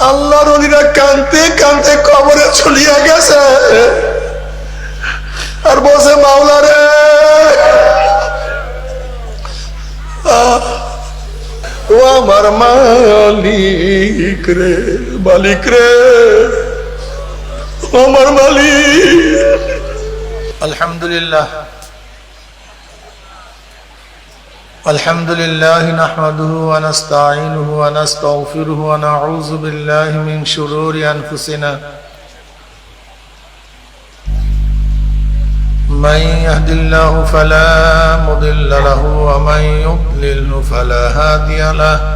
আল্লাহর ওলিরা কানতে কানতে কবরে চলিয়া গেছে আর বসে মাওলা রে ও আমার মালিক রে, মালিক রে, আমার মালিক। আলহামদুলিল্লাহ আলহামদুলিল্লাহ নাহমাদুহু ওয়া নাস্তাঈনুহু ওয়া নাস্তাগফিরুহু ওয়া নাউযু বিল্লাহি মিন শুরুরি আনফুসিনা মান ইয়াহদিল্লাহু ফালা মুদিল্লা লাহু ওয়া মান ইউদ্লিলহু ফালা হাদিয়া লাহু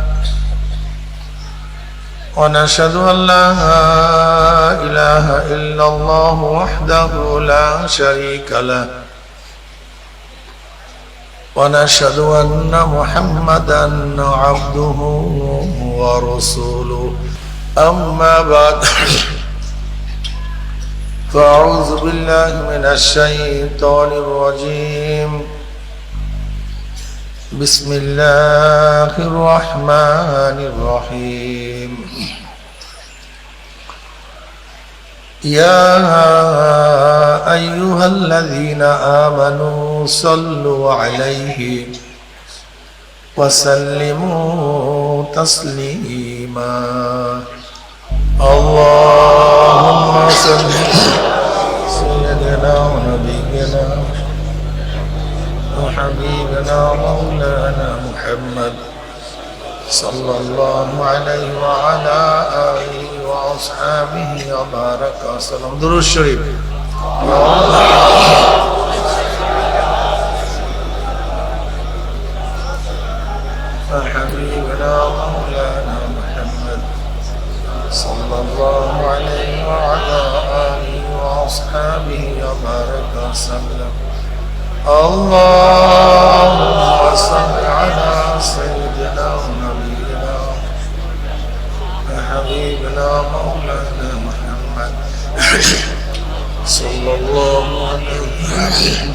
ওয়া নাশহাদু আন লা ইলাহা ইল্লাল্লাহু ওয়াহদাহু লা শারীকা লাহু ونشهد أن محمدا عبده ورسوله أما بعد فأعوذ بالله من الشيطان الرجيم بسم الله الرحمن الرحيم يا أيها الذين آمنوا صلوا عليه وسلموا تسليما اللهم صل سيدنا ونبينا وحبيبنا مولانا محمد صلى الله عليه وعلى آله وأصحابه وبارك وسلم. درود الشريف. حبيبنا مولانا محمد صلى الله عليه وعلى آله وأصحابه وبارك وسلم. اللهم صل على سيدنا ونبينا وحبيبنا مولانا محمد صلى الله عليه وسلم.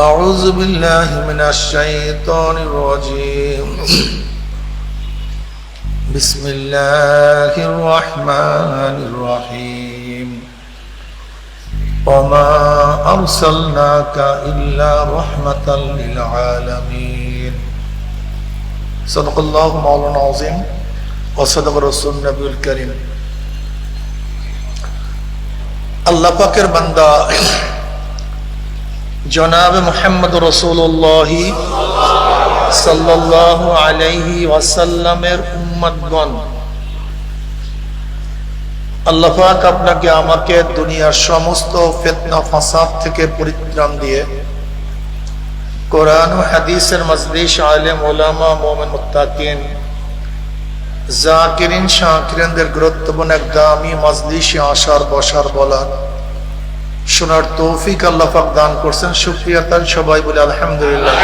أعوذ بالله من الشيطان الرجيم بسم الله الرحمن الرحيم وما أرسلناك إلا رحمة للعالمين. صدق الله مولانا العظيم وصدق رسول النبي الكريم. আল্লাহ পাকের বান্দা জনাব মুহাম্মদ রাসূলুল্লাহ সাল্লাল্লাহু আলাইহি ওয়াসাল্লামের উম্মতগণ, আল্লাহ পাক আপনাকে আমাকে দুনিয়ার সমস্ত ফিতনা ফাসাদ থেকে পরিত্রাণ দিয়ে কোরআন ও হাদিসের মজলিস, আলেম ওলামা, মুমিন মুত্তাকিন, জাকিরিন শাকিরিনদের গুরুত্বপূর্ণ এক দামি মজলিসে আসার বসার বলার শোনার তৌফিক আল্লাহ পাক দান করছেন। শুকরিয়া তার সবাই বলে আলহামদুলিল্লাহ।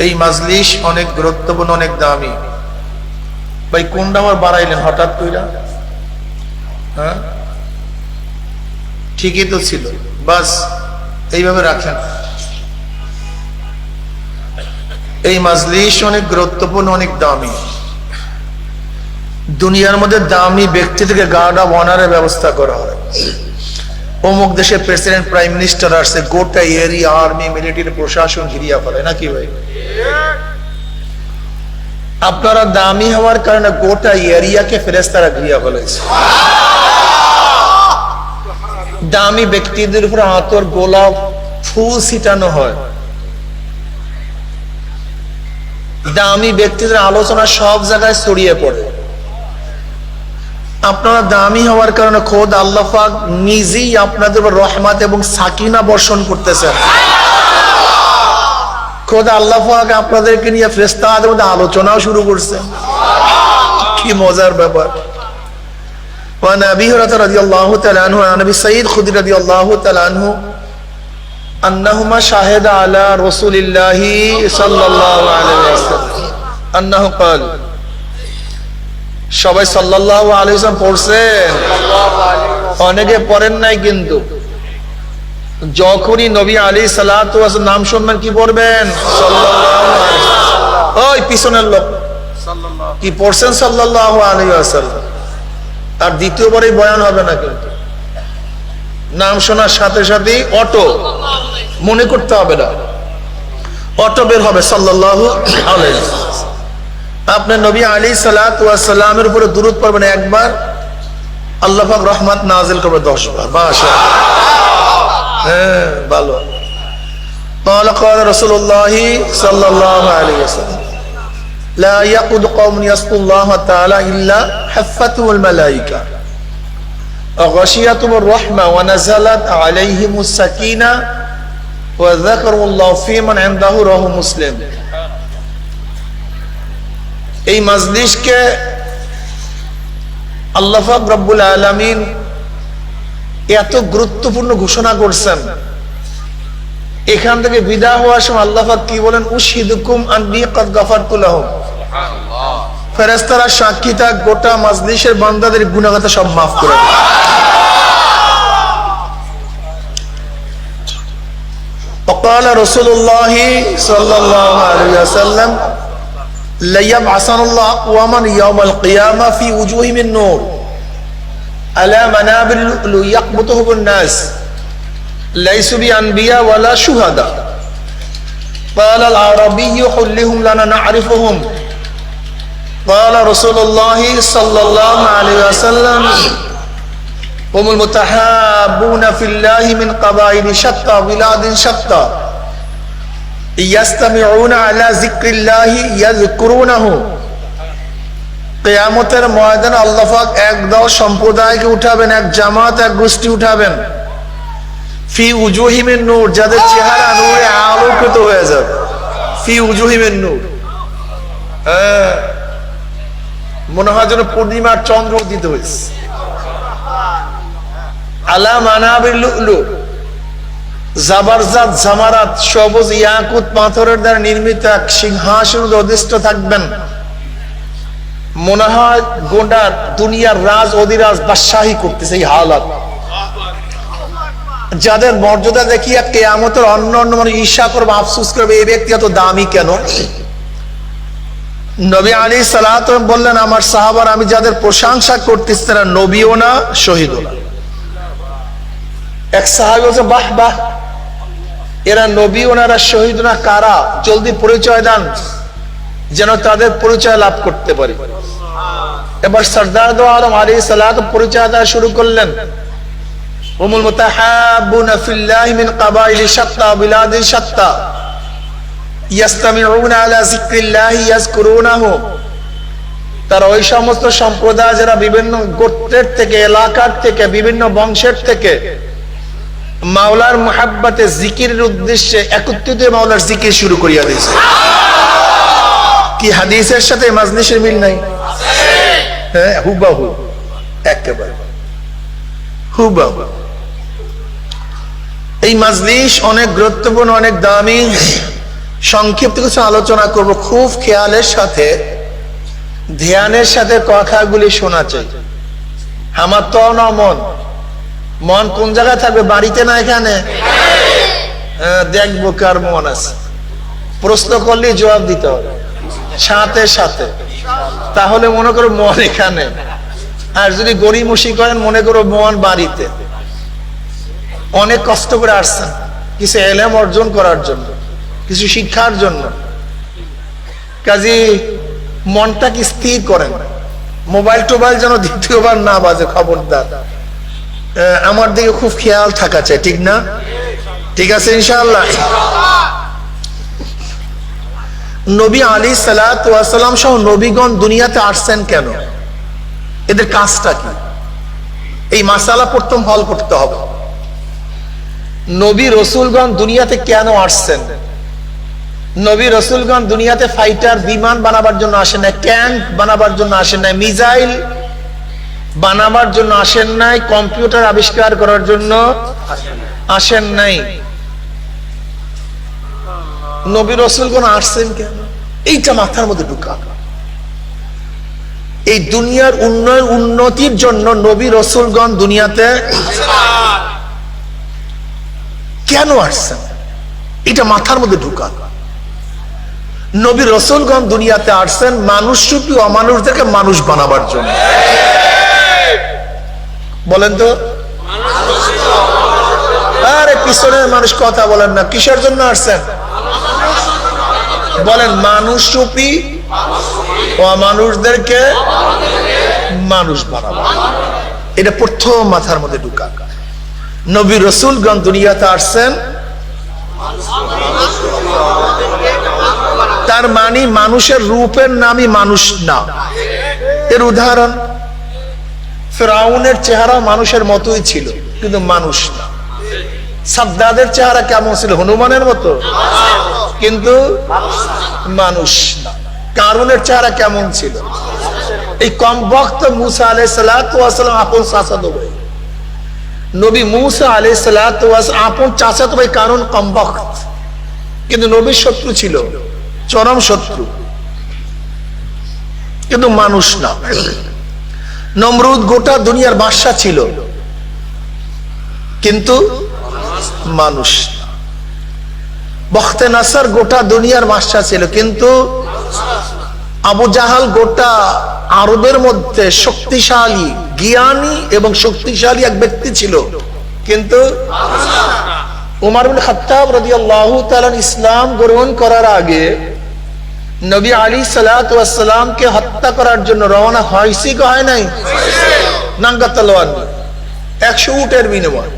এই মজলিস অনেক গুরুত্বপূর্ণ, অনেক দামি। ভাই কোনটা আমার বাড়াইলেন হঠাৎ কইরা? হ্যাঁ, ঠিকই তো ছিল, বাস এইভাবে রাখেন। এই মজলিস অনেক গুরুত্বপূর্ণ, অনেক দামি। দুনিয়ার মধ্যে দামি ব্যক্তি থেকে গার্ড অব অনারের ব্যবস্থা করা হয়। অমুক দেশের প্রেসিডেন্ট, প্রাইম মিনিস্টার আসছে, গোটা এরিয়া আর্মি মিলিটারি প্রশাসন ঘিরিয়া ফেলে নাকি ভাই? আপনারা দামি হওয়ার কারণে গোটা এরিয়াকে ফেরেশতারা ঘিরিয়া ফেলেছে। দামি ব্যক্তিদের উপর আতর, গোলাপ, ফুল ছিটানো হয়। দামি ব্যক্তিদের আলোচনা সব জায়গায় ছড়িয়ে পড়ে। আপনারা দামি হওয়ার কারণে খোদ আল্লাহ পাক নিজেই আপনাদের উপর রহমত এবং সাকিনা বর্ষণ করতেছেন। খোদ আল্লাহ পাক আপনাদেরকে নিয়ে ফেরেশতাদের মধ্যে আলোচনাও শুরু করছেন। কি মজার ব্যাপার। ওয়া নবী রাদিয়াল্লাহু তাআলা আনহু, নবী সাইয়্যিদ খুদরি রাদিয়াল্লাহু তাআলা আনহু আন্নাহুমা শাহিদা আলা রাসূলিল্লাহি সাল্লাল্লাহু আলাইহি ওয়াসাল্লাম আন্নাহু ক্বাল। সবাই সাল্লাল্লাহু আলাইহি ওয়াসাল্লাম পড়ছেন। অনেকে পড়েন নাই, কিন্তু যখনই নবী আলাইহিস সালাতু ওয়াস নাম শুনবেন কি পড়বেন? সাল্লাল্লাহু আলাইহি ওয়াসাল্লাম। ওই পিছনের লোক কি পড়ছেন? সাল্লাল্লাহু আলাইহি ওয়াসাল্লাম। আর দ্বিতীয়বারই বয়ান হবে না, কিন্তু নাম শোনার সাথে সাথে অটো মনে করতে হবে না, অটো বের হবে সাল্লাল্লাহু আলাইহি ওয়াসাল্লাম। আপনি নবী আলাইহিস সালাতু ওয়াস সালামের উপরে দুরূদ পড়বেন একবার, আল্লাহ পাক রহমত নাযিল করবে 10 বার। মাশাআল্লাহ, হ্যাঁ ভালো। قال قال رسول الله صلى الله عليه وسلم لا يقود قوم يذكرون الله تعالى الا حفتهم الملائكه وغشيتهم الرحمه ونزلت عليهم السكينه وذكروا الله في من عنده رواه مسلم। এই মজলিসকে আল্লাহ পাক রব্বুল আলামিন এত গুরুত্বপূর্ণ ঘোষণা করছেন, এখান থেকে বিদায় হওয়ার সময় আল্লাহ পাক কি বলেন? উশহিদুকুম আন্নী ক্বাদ গাফারতু লাহুম। সুবহানাল্লাহ। ফেরেশতারা সাক্ষী থাক, গোটা মজলিসের বান্দাদের গুনাহগাতা সব maaf করে দেয়। وقال رسول الله صلى الله عليه وسلم ليبعثن الله أقواما يوم القيامة في وجوههم النور على منابر يقبضهم الناس ليسوا بأنبياء ولا شهداء قال العربي حلهم لنا نعرفهم قال رسول الله صلى الله عليه وسلم هم المتحابون في الله من قبائل شتى بلاد شتى يستمعون على ذكر الله يذكرونه। কিয়ামতের ময়দানে আল্লাহ পাক এক দল সম্প্রদায়কে উঠাবেন, এক জামাত, এক গোষ্ঠী উঠাবেন, ফি উজুহিমিন নূর, যাদের চেহারা নূরে আলোকিত হয়ে যাবে। ফি উজুহিমিন নূর, মনে হয় যেন পূর্ণিমার চন্দ্র উদিত হয়েছে। আলা মানাবির লুলু, জাবারজাত জামারাত, সবুজ ইয়াকুত পাথরের দ্বারা নির্মিত এক সিংহাসন অধিষ্ঠ থাকবেন। মনে হয় গোটা দুনিয়ার রাজ অধিরাজ বাদশাহী করতেছে। এই হালাত, যাদের মর্যাদা দেখিয়া কিয়ামতের অন্য মানুষ ঈর্ষা করবে, আফসোস করবে, এই ব্যক্তি এত দামি কেন? নবী আলাইহিস সালাতু বললেন, আমার সাহাবারা আমি যাদের প্রশংসা করতেছি তারা নবীও না, শহীদও না। এক সাহাবী বলছে, বাহ বাহ, এরা নবী ওনারা শহীদ না কারা? জলদি পরিচয় দেন, যেন তাদের পরিচয় লাভ করতে পারি। এবার সরদার দো আলম আলাইহিস সালাতু পরিচয় দেওয়া শুরু করলেন। হুমুল মুতাহাব্বুনা ফিল্লাহি মিন কাবাইলি শাত্তা বিলাদি শাত্তা ইয়াস্তামিউনা আলা যিকরিল্লাহি ইয়াযকুরুনাহু। তারা ওই সমস্ত সম্প্রদায় যারা বিভিন্ন গোত্রের থেকে, এলাকার থেকে, বিভিন্ন বংশের থেকে মাওলার মুহাব্বতে জিকিরের উদ্দেশ্যে একত্রিত মাওলার জিকির শুরু করিয়া দিয়েছে। কি হাদিসের সাথে মাজলিসের মিল নাই? হ্যাঁ, হুবাহু, একেবারে হুবাহু। এই মাজলিস অনেক গুরুত্বপূর্ণ, অনেক দামি। সংক্ষিপ্ত কিছু আলোচনা করব, খুব খেয়ালের সাথে, ধ্যানের সাথে কথাগুলি শোনা চাই। আমার তো না মন, মন কোন জায়গায় থাকবে? বাড়িতে না এখানে? দেখবো কার মন আছে। প্রশ্ন করলে জবাব দিতে হবে সাথে সাথে, তাহলে মনে করো মন এখানে। আর যদি গড়িমসি করেন মনে করো মন বাড়িতে। অনেক কষ্ট করে আসছেন কিছু এলেম অর্জন করার জন্য, কিছু শিক্ষার জন্য, কাজী মনটাকে স্থির করেন। মোবাইল টোবাইল যেন দ্বিতীয়বার না বাজে, খবরদার। আমার দিকে খুব খেয়াল থাকা চাই, ঠিক না? ঠিক আছে ইনশাআল্লাহ। নবী আলাইহিস সালাতু ওয়াস সালাম সহ নবীগণ দুনিয়াতে আসছেন কেন? এদের কাজটা কি? এই মাসালা প্রথম হল করতে হবে। নবী রসুলগণ দুনিয়াতে কেন আসছেন? নবী রসুলগণ দুনিয়াতে ফাইটার বিমান বানাবার জন্য আসেন নাই, ট্যাঙ্ক বানাবার জন্য আসেন নাই, মিসাইল বানাবার জন্য আসেন নাই, কম্পিউটার আবিষ্কার করার জন্য আসেন নাই। নবী রসুলগণ আসছেন কেন? এইটা মাথার মধ্যে ঢুকা। এই দুনিয়ার উন্নয়ন উন্নতির জন্য নবী রাসূলগণ দুনিয়াতে কেন আসছেন, এটা মাথার মধ্যে ঢুকা। নবী রাসূলগণ দুনিয়াতে আসছেন মানুষরূপী অমানুষদেরকে মানুষ বানাবার জন্য। বলেন তো, আরে পিছনের মানুষ কথা বলেন না, কিসের জন্য আসছেন বলেন? মানুষরূপী অমানুষদেরকে মানুষ বানাবার। এটা প্রথম মাথার মধ্যে ঢুকা। নবী রাসূলগণ দুনিয়াতে আসছেন, তার মানে মানুষের রূপের নামই মানুষ না। এর উদাহরণ, ফিরআউনের চেহারা মানুষের মতোই ছিল কিন্তু মানুষ না। সাদ্দাদের চেহারা কেমন ছিল? হনুমানের মতো কিন্তু মানুষ না। কারুনের চেহারা কেমন ছিল? এই কমবক্ত মুসা আলাইহিস সালাতু ওয়াস সালাম আপন চাচাতো ভাই। নবী মুসা আলাইহিস সালাতু ওয়াস আপন চাচাতো ভাই কারুন কমবক্ত, কিন্তু নবীর শত্রু ছিল, চরম শত্রু, কিন্তু মানুষ না। নমরুদ গোটা দুনিয়ার বাদশা ছিল কিন্তু মানুষ না। বখতে নাসর গোটা দুনিয়ার বাদশা ছিল কিন্তু আবু জাহাল গোটা আরবের মধ্যে শক্তিশালী, জ্ঞানী এবং শক্তিশালী এক ব্যক্তি ছিল কিন্তু উমর ইবনে খাত্তাব রাদিয়াল্লাহু তাআলা ইসলাম গ্রহণ করার আগে নবী আলাইহিস সালাতু ওয়াস সালামকে হত্যা করার জন্য রওনা হয়েছে কি হয় নাই? নাঙ্গা তলোয়ার, 100 উটের বিনিময়।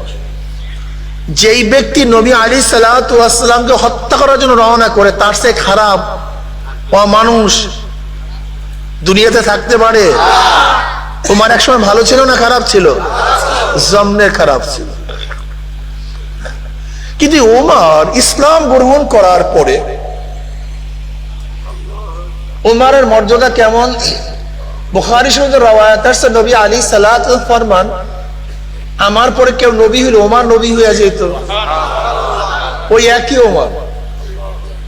যেই ব্যক্তি নবী আলাইহিস সালাতু ওয়াস সালামকে হত্যা করার জন্য রওনা করে, তার চেয়ে খারাপ মানুষ দুনিয়াতে থাকতে পারে? উমর একসময় ভালো ছিল না খারাপ ছিল? জমনে খারাপ ছিল। কিন্তু উমর ইসলাম গ্রহণ করার পরে উমরের মর্যাদা কেমন? বুখারী শরীফের রওয়ায়াত আছে, নবী আলাইহিস সালাতু ফরমান, আমার পরে কেউ নবী হইলে ওমর নবী হয়ে যেত। ওই একই ওমর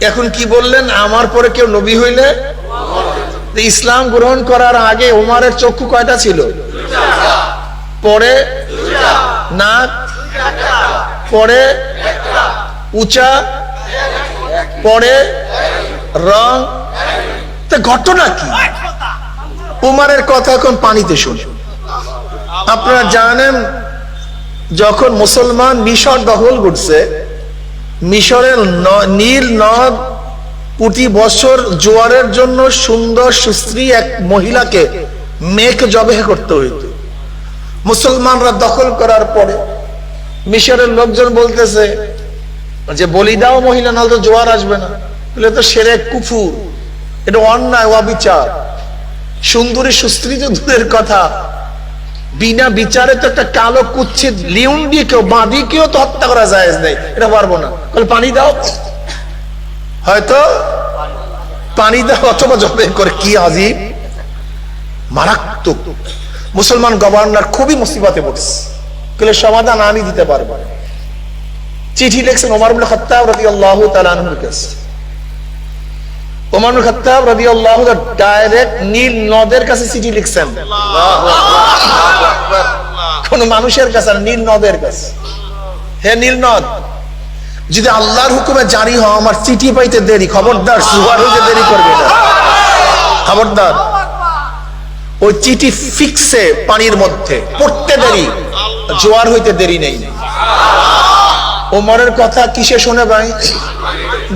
এখন কি বললেন? আমার পরে কেউ নবী হইলে। ইসলাম গ্রহণ করার আগে ওমরের চক্ষু কয়টা ছিল? পরে নাক, পরে উঁচা, পরে রং। ঘটনা কি? উমরের কথা এখন পানিতে শুন। আপনারা জানেন যখন মুসলমান মিশর দখল করছে, মিশরের নীল নদ প্রতি বছর জোয়ারের জন্য সুন্দর সুশ্রী এক মহিলাকে মেঘ জবেহ করতে হইত। মুসলমানরা দখল করার পরে মিশরের লোকজন বলতেছে যে বলি দাও মহিলা, নাহলে তো জোয়ার আসবে না। বলে তো শিরক, কুফর, এটা অন্যায়, অবিচার। সুন্দরী সুস্ত্রী তো দূরের কথা, বিনা বিচারে তো একটা কালো কুচ্ছিত লিউন দিয়ে কেউ বাঁধি কেউ তো হত্যা করা জায়েজ নেই, এটা পারবো না। বলে পানি দাও, হয়তো পানি দাও অথবা জবে করে। কি আজীব, মারাত্মক। মুসলমান গভর্নর খুবই মুসিবতে পড়ছে, বলে সমাধান আমি দিতে পারবো। চিঠি লিখছেন ওমর ইবনে খাত্তাব রাদিয়াল্লাহু তাআলা আনহুর কাছে। ওমর ইবনে খাত্তাব রাদিয়াল্লাহু তাআলা ডাইরেক্ট নীল নদের কাছে চিঠি লিখছেন, কোন মানুষের কাছে, নীল নদের কাছে। হে নীল নদ, যদি আল্লাহর হুকুমে জারি হয় আমার চিঠি পাইতে দেরি, খবরদার জোয়ার হইতে দেরি করবে না, খবরদার। ওই চিঠি ফিক্সে পানির মধ্যে পড়তে দেরি, জোয়ার হইতে দেরি নেই। ওমরের কথা কিসে শুনে ভাই?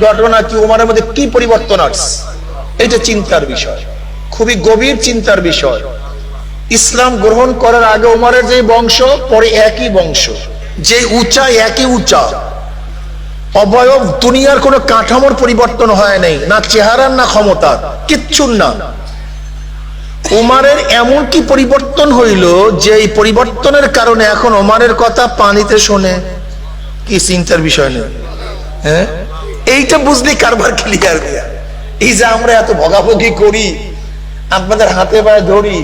ঘটনা কি? ওমরের মধ্যে কি পরিবর্তন আসছে? এটা চিন্তার বিষয়, খুবই গভীর চিন্তার বিষয়। ইসলাম গ্রহণ করার আগে ওমরের যে বংশ, পরে একই বংশ, যে উঁচা একই উঁচা, অবয়ব দুনিয়ার কোন কাঠামোর পরিবর্তন হয় নাই, না চেহারার না ক্ষমতার, কিচ্ছু না। ওমরের এমন কি পরিবর্তন হইল যে এই পরিবর্তনের কারণে এখন ওমরের কথা পানিতে শোনে। কি চিন্তার বিষয় নেই? হ্যাঁ, এইটা বুঝলি কারবার ক্লিয়ার দিয়া। এই যে আমরা এত ভগাভগি করি, আপনাদের হাতে পায়ে ধরি,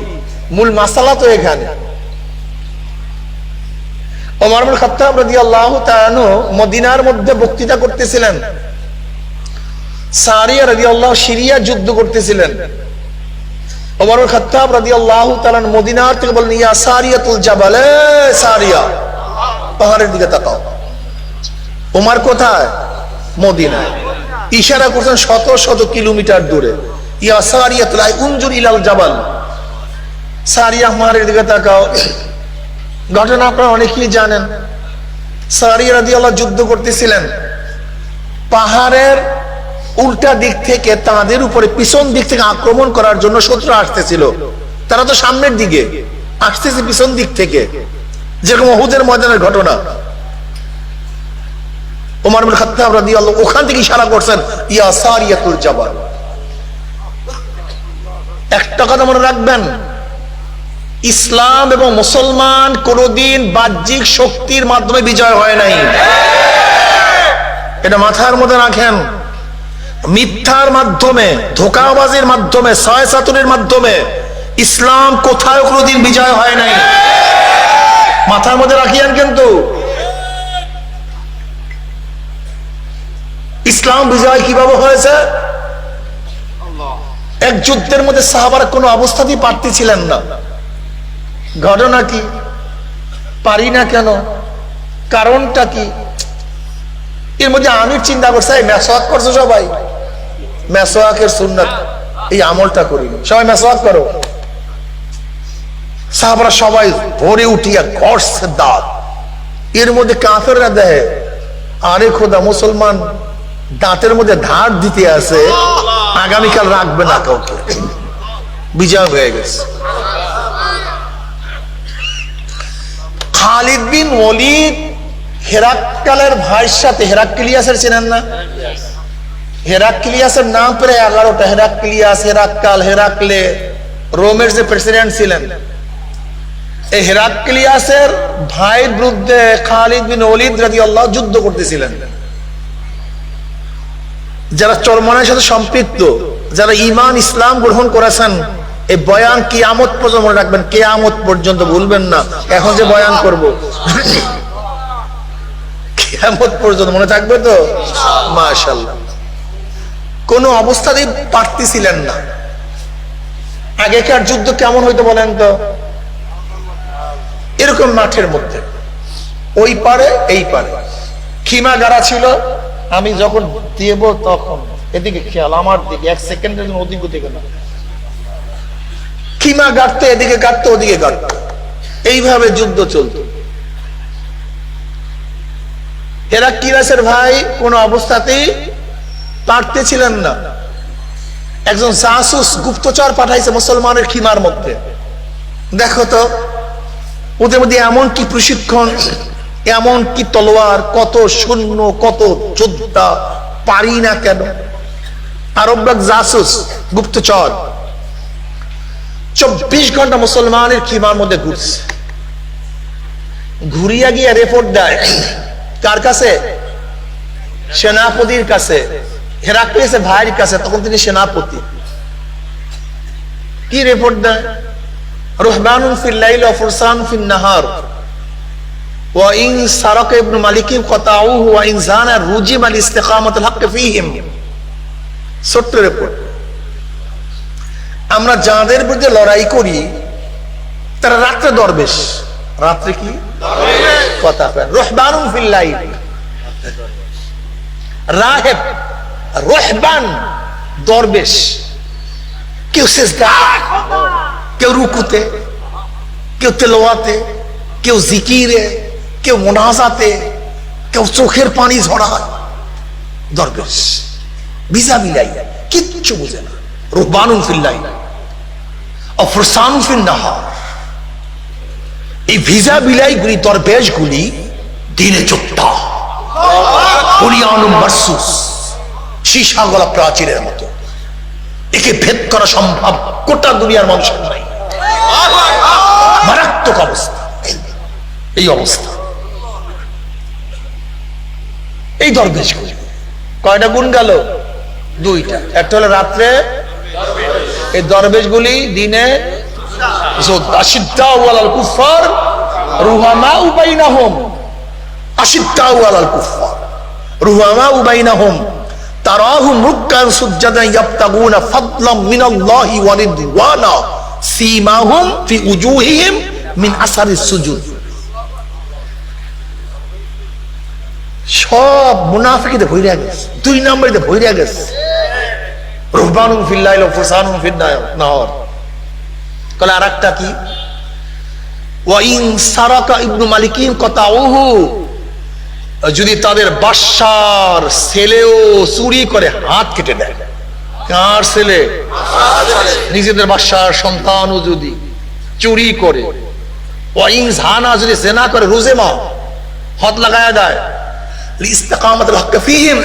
মূল মাসালা তো এখানে। ওমর ইবনে খাত্তাব রাদিয়াল্লাহু তাআলা মদিনার মধ্যে বক্তৃতা করতেছিলেন, সারিয়া রাদিয়াল্লাহু সিরিয়া যুদ্ধ করতেছিলেন। ওমর ইবনে খাত্তাব রাদিয়াল্লাহু তাআলা মদিনার থেকে বলেন, ইয়া সারিয়াতুল জাবাল, সারিয়া, পাহাড়ের দিকে তাকাও। ওমর কোথায়? মদিনায়। ইশারা করছেন শত শত কিলোমিটার দূরে, ইয়া সারিয়াতুল উনজুর ইলাল জাবাল, সারিয়া পাহাড়ের দিকে তাকাও। ঘটনা আপনারা অনেকেই জানেন। সারিয়া রাদিয়াল্লাহু যুদ্ধ করতেছিলেন, পাহাড়ের উল্টা দিক থেকে তাদের উপরে পিছন দিক থেকে আক্রমণ করার জন্য শত্রু আসতেছিল। তারা তো সামনের দিকে আসতেছে, পিছন দিক থেকে, যেরকম উহুদের ময়দানের ঘটনা। ওমর ইবনে খাত্তাব রাদিয়াল্লাহু ওখান থেকে ইশারা করছেন, ইয়া সারিয়াতুল জাবাল। একটা কথা মনে রাখবেন, ইসলাম এবং মুসলমান কোনদিন বাহ্যিক শক্তির মাধ্যমে বিজয় হয় নাই, এটা মাথার মধ্যে রাখেন। মিথ্যার মাধ্যমে, ধোঁকাবাজির মাধ্যমে, ছয় চাতুরির মাধ্যমে ইসলাম কোথাও কোনোদিন বিজয় হয় নাই, মাথার মধ্যে রাখিয়েন। কিন্তু ইসলাম বিজয় কিভাবে হয়েছে? এক যুদ্ধের মধ্যে সাহাবারা কোনো অবস্থাতেই পারতেছিলেন না। ঘটনা কি? পারি না কেন? কারণটা কি? এর মধ্যে আমি চিন্তা করছি, মেসওয়াক করছো সবাই? মেসওয়াকের সুন্নাত, এই আমলটা করি, সবাই মেসওয়াক করো। সাহাবারা সবাই ভোরে উঠিয়া ঘষছে দাঁত। এর মধ্যে কাফেররা দেয়, আরে খোদা, মুসলমান দাঁতের মধ্যে ধার দিতে আছে, আগামীকাল রাখবে না কাউকে, বিজয় হয়ে গেছে। খালিদ বিন ওলীদ হেরাক্কালের ভাইয়ের সাথে, হেরাক্লিয়াসের চেনেন না? হেরাক্লিয়াসের নাম প্রায় 11টা। হেরাক্লিয়াস, হেরাক্কাল, হেরাক্লে, রোমের যে প্রেসিডেন্ট ছিলেন। এই হেরাক্লিয়াসের ভাইয়ের বিরুদ্ধে খালিদ বিন ওলীদ রাদিয়াল্লাহু যুদ্ধ করতেছিলেন। যারা চরমনের সাথে সম্পৃক্ত, যারা ঈমান ইসলাম গ্রহণ করেছেন, এই বয়ান কিয়ামত পর্যন্ত মনে রাখবেন, কিয়ামত পর্যন্ত ভুলবেন না। এখন যে বয়ান করব কিয়ামত পর্যন্ত মনে থাকবে তো? মাশাআল্লাহ। কোন অবস্থাতেই পারতেছিলেন না। আগেকার যুদ্ধ কেমন হইতো বলেন তো? এরকম মাঠের মধ্যে, ওই পারে এই পারে খিমা গাড়া ছিল। আমি যখন দেব তখন এদিকে খেয়াল, আমার দিকে, এক সেকেন্ডের জন্য ওদিকে দিকে না। খিমা গাড়তে, এদিকে গাড়তে, ওদিকে গাড়তে, এইভাবে যুদ্ধ চলত। হেরাক্লিয়াসের ভাই কোন অবস্থাতেই পারতেছিলেন না। একজন জাসুস, গুপ্তচর পাঠাইছে মুসলমানের খিমার মধ্যে। দেখো তো ওদের মধ্যে এমন কি প্রশিক্ষণ, এমন কি তলোয়ার, কত সৈন্য, কত যোদ্ধা, পারি না কেন? আরব জাসুস, গুপ্তচর 24 ঘন্টা মুসলমানের খিমার মধ্যে ঘুরছে। ঘুরিয়া গিয়ে রিপোর্ট দেয় কার কাছে? সেনাপতির কাছে, হেরাক্লিয়াসের ভাইয়ের কাছে। তখন তিনি সেনাপতি। কি রিপোর্ট দেয়? রুহবানুন ফিল লাইল ওয়া ফুরসান ফিন নাহার ওয়া ইন সারাকা ইবনু মালিক কাতাউহু ওয়া ইন জানা রুজিম আল ইস্তিকামাতুল হক ফীহিম। ছোট্ট রিপোর্ট। আমরা যাদের বিরুদ্ধে লড়াই করি তারা রাত্রে দরবেশ। রাত্রে কি কথা? রুহবানুন ফিল লাইল, রাহেব, রুহবান, দরবেশ। কেউ সিজদা, কেউ রুকুতে, কেউ তেলাওয়াতে, কেউ জিকিরে, কেউ মুনাজাতে, কেউ চোখের পানি ঝরায়। দরবেশ ভিজা বিলাই, কিচ্ছু বুঝে না। রুহবানুন ফিল লাইল ও ফুরসানুন ফিন নাহার। এই ভিজা বিলাইগুলি, দরবেশগুলি দিনে যোদ্ধা, বুনিয়ানুম মারসুস, সীসা গলা প্রাচীরের মতো। একে ভেদ করা সম্ভব গোটা দুনিয়ার মানুষের নাই। মারাত্মক অবস্থা। এই অবস্থা, এই দরবেশগুলি কয়টা গুণ গেল? 2টা। একটা হলো রাত্রে, এই দরবেশগুলি দিনে যোদ্ধা। আশিদ্দাউ আলাল কুফার রুহামাউ বাইনাহুম, আশিদ্দাউ আলাল কুফার রুহামাউ বাইনাহুম তারাহুম রুক্কান সুজদান ইয়াবতাগুনা ফাদলাম মিনাল্লাহি ওয়া রিদওয়ানা সীমাহুম ফি উজুহিহিম মিন আসারিস সুজুদ। সব মুনাফিকীতে ভইরা গেছে, 2 নম্বরে ভইরা গেছে। রুহবানুম ফিল লাইল ওয়া ফুরসানুম ফিন নাহার। কল আরেকটা কি? ওয়া ইন সারাকা ইবনু মালিকিন কাতাউহু, যদি তাদের বাদশার ছেলেও চুরি করে হাত কেটে দেয়। কার ছেলে? নিজেদের বাদশার সন্তানও যদি চুরি করে, ওয়া ইন জানা, যদি জিনা করে, রুজেমা হাত লাগায়া দেয়, লিইস্তিকামাতিল হক ফীহিম,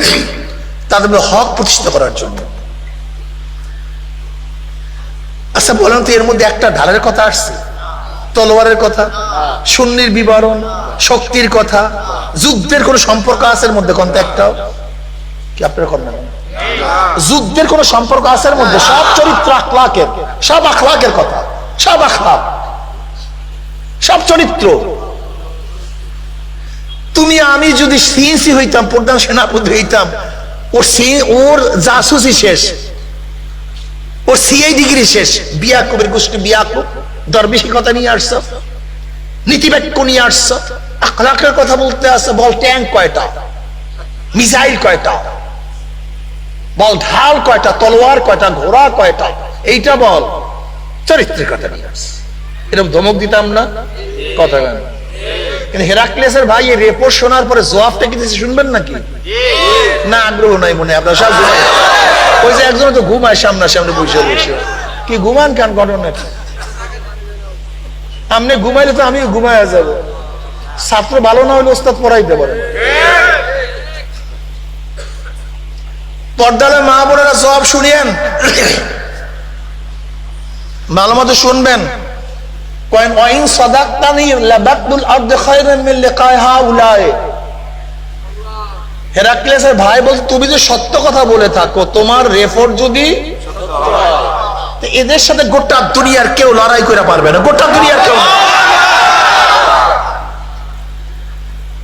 তাদের হক প্রতিষ্ঠা করার জন্য। আচ্ছা বলেন তো, এর মধ্যে একটা ঢালের কথা আসছে, তলোয়ারের কথা, সুন্নির বিবরণ, শক্তির কথা, যুদ্ধের কোন সম্পর্ক আছে এর মধ্যে? কোনটা একটাও কি আপনারা করেন? যুদ্ধের কোন সম্পর্ক আছে এর মধ্যে? সব চরিত্র আখলাকের, সব আখলাকের কথা, সব আখলাক, সব চরিত্র। তুমি আমি যদি সিএনসি হইতাম, প্রধান সেনাপতি হইতাম, ওর জাসুসি শেষ, ওর সিআই ডিগ্রি শেষ। বিয়াকুবের গোষ্ঠী বিয়াকুব, দরবেশি কথা নিয়ে আসছ, নীতিবাক্য নিয়ে আসছ, আখলাকের কথা বলতে আসছে। বল ট্যাঙ্ক কয়টা, মিসাইল কয়টা, বল ঢাল কয়টা, তলোয়ার কয়টা, ঘোড়া কয়টা, এইটা বল। চরিত্রের কথা নিয়ে আসছে। এরকম ধমক দিতাম না? কথা কেন? কিন্তু হেরাক্লিয়াসের ভাই এই রিপোর্ট শোনার পরে জবাবটা কি দিয়েছে শুনবেন নাকি? না, আগ্রহ নাই মনে। আপনার সব ওই যে একজন তো ঘুমায় সামনাসামনি বসে বসে। কি ঘুমান কেন? ঘটনা আপনি ঘুমাইলে তো আমিও ঘুমায় যাব। ছাত্র ভালো না হলে ওস্তাদ পড়াইতে পারে। পর্দালে মা বোনেরা জবাব শুনিয়েন, ভালো মতো শুনবেন। কয়েন ওয়াইন সাদাকতানি লাবাতুল আরদ খায়রুম মিন লিকাই হাউলাই। হেরাক্লিয়াসের ভাই বল, তুমি যে সত্য কথা বলে থাকো, তোমার রেফর যদি এদের সাথে গোটা দুনিয়ার কেউ লড়াই করে পারবে না। গোটা দুনিয়ার কেউ,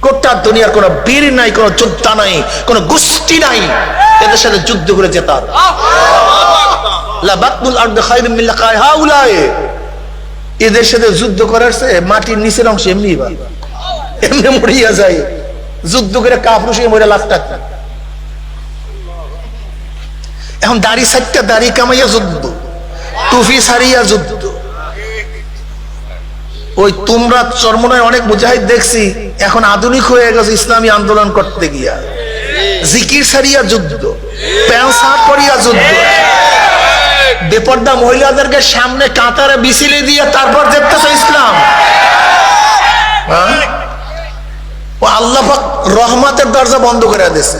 গোটা দুনিয়ার কোন বীর নাই, কোন যোদ্ধা নাই, কোন গোষ্ঠী নাই এদের সাথে যুদ্ধ করে জেতার। লাবাতুল আরদ খায়রুম মিন লিকাই হাউলাই। এদের সাথে যুদ্ধ করার চেয়ে মাটির নিচের অংশ এমনি এমনি মরিয়া যায়। যুদ্ধ করে কাপুরুষ মরে লাখ টাকা। এখন দাড়ি সাইটটা দাড়ি কামাইয়া যুদ্ধ, টুপি সারিয়া যুদ্ধ। ওই তোমরা চরমনায় অনেক মুজাহিদ দেখছি এখন আধুনিক হয়ে গেছে ইসলামী আন্দোলন করতে গিয়া। জিকির সারিয়া যুদ্ধ, প্যান্ট শার্ট পরিয়া যুদ্ধ, বেপর্দা মহিলাদেরকে সামনে কাতারে বিছিয়ে দিয়ে তারপর দেখতেছে ইসলাম। ও আল্লাহ পাক রহমতের দরজা বন্ধ করে দিয়েছে।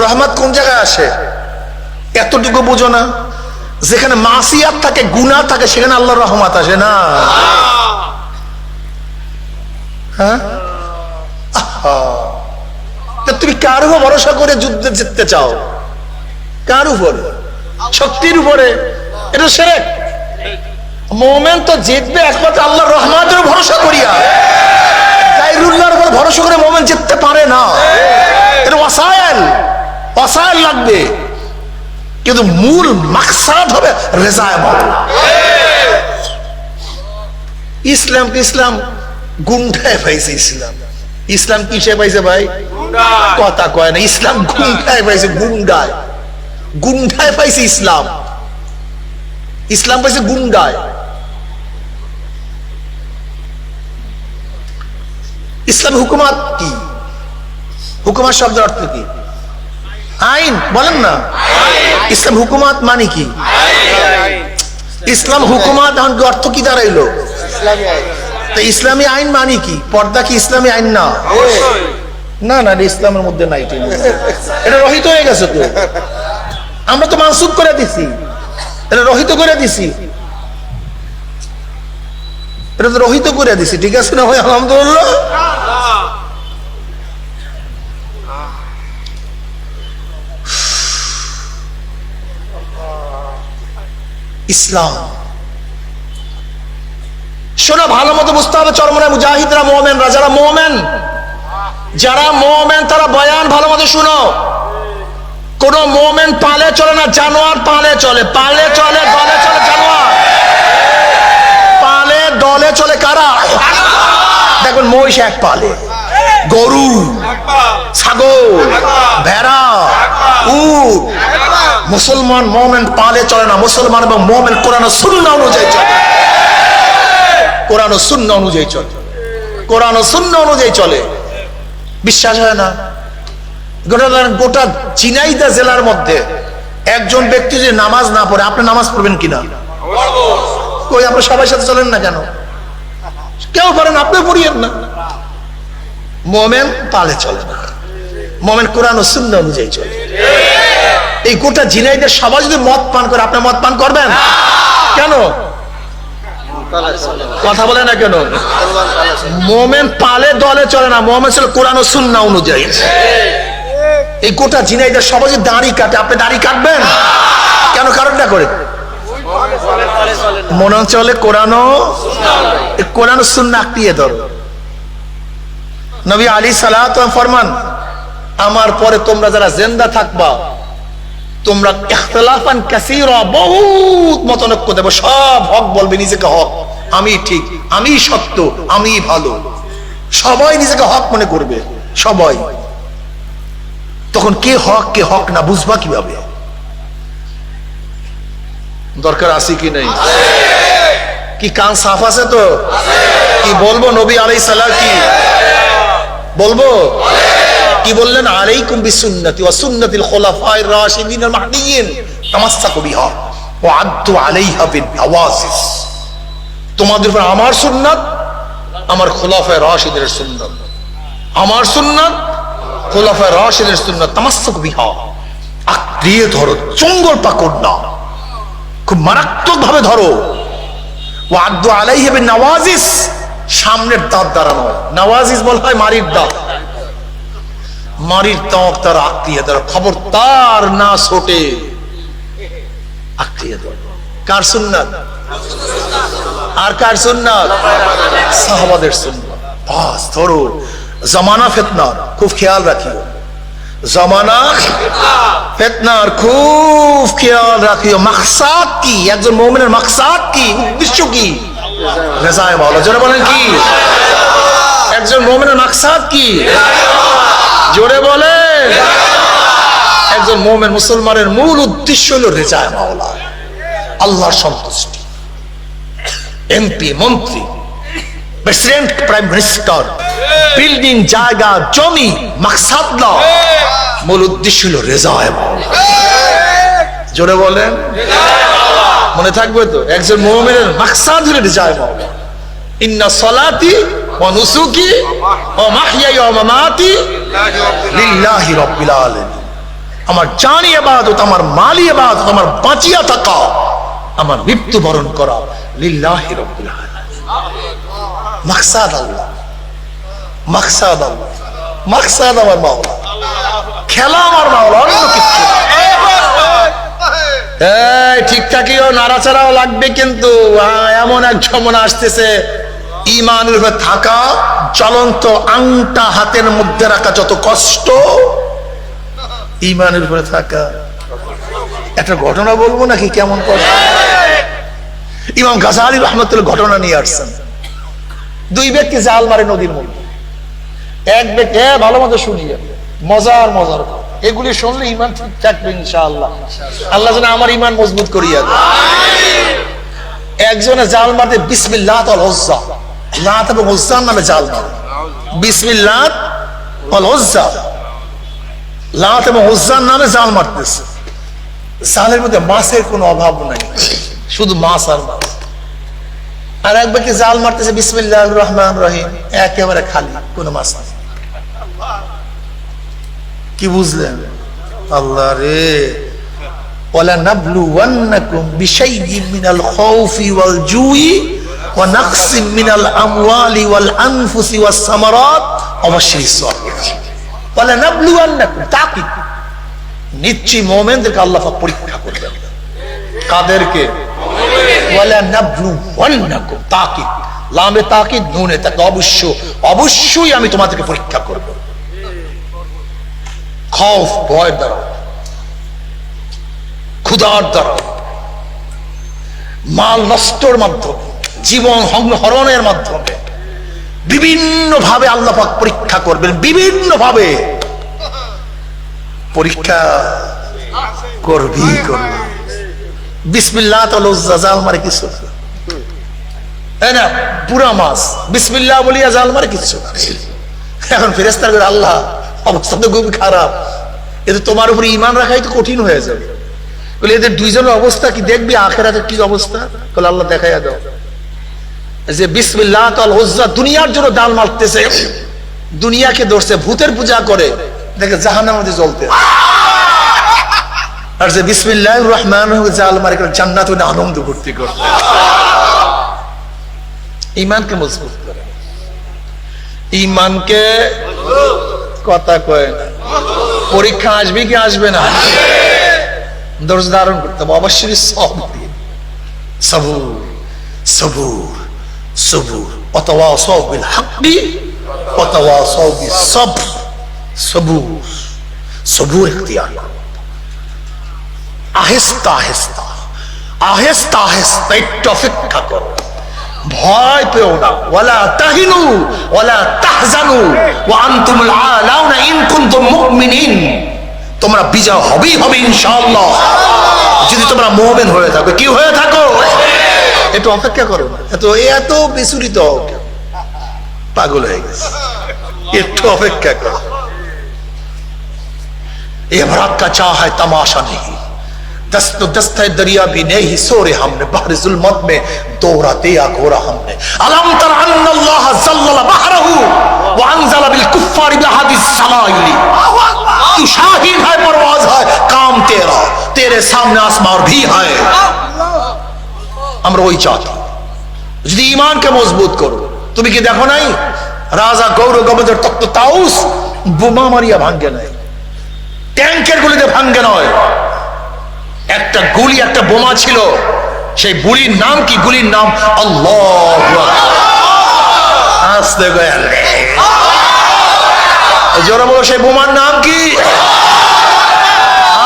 রহমত কোন জায়গায় আসে এতটুকু বুঝো না? যেখানে মাসিয়াত থাকে, গুনাহ থাকে, সেখানে আল্লাহর রহমত আসে না। হ্যাঁ, তুমি কার উপর ভরসা করে যুদ্ধে জিততে চাও? কার উপরে? শক্তির উপরে? এটা শিরক। মুমিন তো জিতবে একমাত্র আল্লাহর রহমতের ভরসা করিয়া। গায়রুল্লাহর উপর ভরসা করে মুমিন জিততে পারে না। এটা ওয়াসাইল, ওয়াসাইল লাগবে, কিন্তু মূল মাকসাদ হবে রেজায়ে মাওলা। ইসলাম গুন্ডায় পাইছে। ইসলাম কিসে পাইছে ভাই? কথা কয় না। ইসলাম গুন্ডায় পাইছে, গুন্ডায় পাইছে। ইসলাম পাইছে গুন্ডায়। ইসলাম হুকুমাত কি? হুকুমাত শব্দের অর্থ কি? আইন। বলেন না, ইসলাম হুকুমাত মানে কি? ইসলাম হুকুমাত অর্থ কি দাঁড়াইলো? ইসলামী আইন মানে কি? পর্দা কি ইসলামী আইন না? না না, ইসলামের মধ্যে নাই। এটা রহিত হয়ে গেছে তো, আমরা তো মানসুখ করে দিছি, এটা রহিত করে দিছি, এটা তো রহিত করে দিছি। ঠিক আছে না ভাই? আলহামদুলিল্লাহ। ইসলাম শোনো, ভালো মতো বুঝতে হবে। চরমনায় মুজাহিদরা মুমিনরা, যারা মুমিন তারা বয়ান ভালো মতো শুনো। কোন মোমেন পালে চলে না, জানোয়ার পালে চলে। পালে চলে, দলে চলে জানোয়ার, পালে দলে চলে কারা? দেখুন মহিষ এক পালে, গরু, ছাগল, ভেড়া, উট। মুসলমান মোমেন পালে চলে না, মুসলমান এবং মোমেন কোরআন ও সুন্নাহ অনুযায়ী চলে। কোরআন ও সুন্নাহ অনুযায়ী চলে, কোরআন ও সুন্নাহ অনুযায়ী চলে। বিশ্বাস হয় না? গোটা ঝিনাইদহ জেলার মধ্যে একজন ব্যক্তি যদি নামাজ না পড়ে, আপনি নামাজ পড়বেন কিনা? কই, আপনি সবার সাথে চলেন না কেন? কেউ করেন, আপনি পড়িয়েন না। মোমেন পালে চলে না, মোমেন কোরআন ও সুন্নাহ অনুযায়ী চলে। এই গোটা ঝিনাইদহ সবাই যদি মদ পান করে, আপনি মদ পান করবেন কেন? কথা বলে না কেন? মোমেন পালে দলে চলে না, মোমেন চলে কোরআন ও সুন্নাহ অনুযায়ী। এই গোটা ঝিনাইদহ সবাই যদি দাড়ি কাটে, আপনি দাড়ি কাটবেন কেন? কারণটা করে মনে চলে কোরআন ও সুন্নাহ আঁকড়িয়ে ধরো। নবী আলাইহিস সালাতু ওয়াস ফরমান, আমার পরে তোমরা যারা জিন্দা থাকবা, তোমরা ইখতিলাফান কাসীরা, বহুত মতানৈক্য দেব। সব হক বলবে, নিজেকে হক, আমি ঠিক, আমি সত্য, আমি ভালো। সবাই নিজেকে হক মনে করবে, সবাই। তখন কে হক না বুঝবা কিভাবে? দরকার আছে কি নাই? কি কান সাফ আছে তো? কি বলবো? নবী আলাইহিস সালাম কি বলবো? কি বললেন? আলাইকুম বিসুন্নতি ওয়া সুন্নাতিল খুলাফায়ে রাশিদিন আল মাহদিয়িন তামাসসাকু বিহা ওয়া আদ্দু আলাইহা বিন-নওয়াজিস। তোমাদের উপর আমার সুন্নাত, আমার খুলাফায়ে রাশিদিনের সুন্নাত, আমার সুন্নাত, খুলাফায়ে রাশিদিনের সুন্নাত, তামাসসাকু বিহা, আঁকড়িয়ে ধরো, চঙ্গল পাকড় না, খুব মারাত্মক ভাবে ধরো। ওয়া আদ্দু আলাইহা বিন-নওয়াজিস, সামনের দাঁত দ্বারা নয়। নওয়াজিস বলা হয় মারির দাঁত, মারির দাঁত তারা আঁকড়িয়ে ধরো, খবরদার না ছোটে, আঁকড়িয়ে ধরো। কার সুন্নাত? আর কার সুন্নাত? সাহাবাদের সুন্নাত। বাস ধরো। জামানা ফিতনার খুব খেয়াল রাখিও, জামানা ফিতনার খুব খেয়াল রাখিও। মাকসাদ কি? একজন মুমিনের মাকসাদ কি, উদ্দেশ্য কি? রেজায়ে মাওলা। জোরে বলেন কি? একজন মুমিনের মাকসাদ কি? জোরে বলেন। একজন মুমিন মুসলমানের মূল উদ্দেশ্য হলো রেজায়ে মাওলা, আল্লাহর সন্তুষ্টি। এমপি, মন্ত্রী, প্রেসিডেন্ট, প্রাইম মিনিস্টার, বিল্ডিং, জায়গা, জমি, মাকসাদ না, মূল উদ্দেশ্য হলো রেজায়ে মাওলা। জোরে বলেন। মনে থাকবে তো? একজন মুমিনের মাকসাদ হলো রেজায়ে মাওলা। ইন্না সলাতি ওয়া নুসুকি ওয়া মাহইয়ায়া ওয়া মামাতি লিল্লাহি রাব্বিল আলামিন। আমার জানি ইবাদত, আমার মালি ইবাদত, আমার বাঁচিয়া থাকা, আমার মৃত্যুবরণ করা লিল্লাহি রাব্বিল আলামিন। মাকসাদ আল্লাহ, মাকসাদ আল্লাহ, মাকসাদ আমার মাওলা, খেলা আমার মাওলা, অন্য কিছু না। এই ঠিকঠাকইও নাড়াচাড়াও লাগবে, কিন্তু এমন এক যমুনা আসতেছে, ঈমানের উপরে থাকা, জ্বলন্ত আংটা হাতের মধ্যে রাখা যত কষ্ট, ঈমানের উপরে থাকা। একটা ঘটনা বলবো নাকি কেমন কষ্ট? ইমাম গাযালি রাহমাতুল্লাহ ঘটনা নিয়ে আসছেন। দুই ব্যক্তি জাল মারে নদীর মধ্যে। এক ব্যক্তি, ভালো মতো শুনিয়ে, মজার মজার, এগুলি শুনলে ঈমান ঠিক থাকবে ইনশাআল্লাহ। আল্লাহ যেন আমার ঈমান মজবুত করিয়া দেয়। একজনে জাল মারতে বিসমিল্লাহ ওয়াল উজ্জা, লাত এবং উজ্জার নামে জাল মারে। বিসমিল্লাহ ওয়াল উজ্জা, লাত এবং উজ্জার নামে জাল মারতেছে। জালের মধ্যে মাছের কোনো অভাব নাই, শুধু মাছ আর মাছ। আর এক ব্যক্তি জাল মারতেছে বিসমিল্লাহির রহমানির রহিম, একেবারে খালি, কোনো মাছ নাই। কি বুঝলেন? আল্লাহ রে, ওয়ালা নাবলুওয়ান্নাকুম বিশাইইন মিনাল খাউফি ওয়াল জুই ওয়া নাকসিম মিনাল আমওয়ালি ওয়াল আনফুসি ওয়াস সামারাত ওয়া বাশশিরিস সাবিরিন। ওয়ালা নাবলুওয়ান্নাকুম, তাকিদ, নিশ্চয়ই মুমিনদেরকে আল্লাহ পাক পরীক্ষা করবেন। কাদেরকে? ওয়ালা নাবলুওয়ান্নাকুম, তাকিদ, লামে তাকিদ, নুনে তাকিদ, অবশ্যই আমি তোমাদেরকে পরীক্ষা করব। খৌফ, ভয় দ্বারা, ক্ষুধার দ্বারা, মাল নষ্টর মাধ্যমে, জীবন হরণের মাধ্যমে বিভিন্ন ভাবে আল্লাহ পাক পরীক্ষা করবেন, বিভিন্ন ভাবে পরীক্ষা করবি। বিসমিল্লাহ জাল মারে কিছু না, পুরা মাছ বিসমিল্লাহ বলিয়া জাল মারে কিছু। এখন ফেরেশতারা বলে আল্লাহ অবস্থা তো খুবই খারাপ, এতে তোমার উপরে ঈমান রাখাই তো কঠিন হয়ে যাবে। বলে এদের দুইজনের অবস্থা কি দেখবি আখিরাতের কি অবস্থা? বলে আল্লাহ দেখাইয়া দাও যে বিসমিল্লাহ তাল উজ্জা দুনিয়ার জন্য ডাল মারতেছে, দুনিয়াকে ধরছে, ভূতের পূজা করে, দেখে জাহান্নামের মধ্যে জ্বলতে। আর যে বিসমিল্লাহির রহমানির রহিম জাল মারে জান্নাতে আনন্দ ভর্তি করতে। ঈমানকে মজবুত করে, ঈমানকে কথা কয় না। পরীক্ষা আসবে কি আসবে না, ধৈর্য ধারণ করতে হবে অবশ্যই। সবুর সবুর সবুর ওয়াতাওয়াসাউ বিল হাক্কি ওয়াতাওয়াসাউ বিস সবর। সবুর সবুর ইখতিয়ার করো, আহেস্তা আহেস্তা আহেস্তা আহেস্তা একটু অপেক্ষা করো, ভয় পেও না। ওয়ালা তাহিনু ওয়ালা তাহজানু ওয়া আনতুমুল আলাউনা ইন কুনতুম মুমিনিন। তোমরা বিজয় হবেই হবে ইনশাআল্লাহ যদি তোমরা মুমিন হয়ে থাকো। কি হয়ে থাকো? একটু অপেক্ষা করো না। এত বিচলিত পাগল হয়ে গেছে, একটু অপেক্ষা করো। ये भरात का चाह है तमाशा नहीं, दस्त दस्त है दरिया भी नहीं सोरे हमने बहर जुल्मत में दोहरा दिया घोरा हमने। अलम तर अन्ना अल्लाह ज़ल्लल बहरहु व अंज़ल बिल कुफ्फार बिहादिस सलाइली। तू शाहीन है, परवाज है, काम तेरा, तेरे सामने आसमान भी है। আমরা ওই চাঁদ যদি ঈমানকে মজবুত করো। তুমি কি দেখো নাই রাজা গৌরগমদের তক্ত তাউস বোমা মারিয়া ভাঙ্গে নাই, ট্যাঙ্কের গুলিতে ভাঙ্গে নয়, একটা গুলি, একটা বোমা ছিল। সেই গুলির নাম কি? গুলির নাম আল্লাহু আকবার। আস্তে করে জোরে বলো, সেই বোমার নাম কি?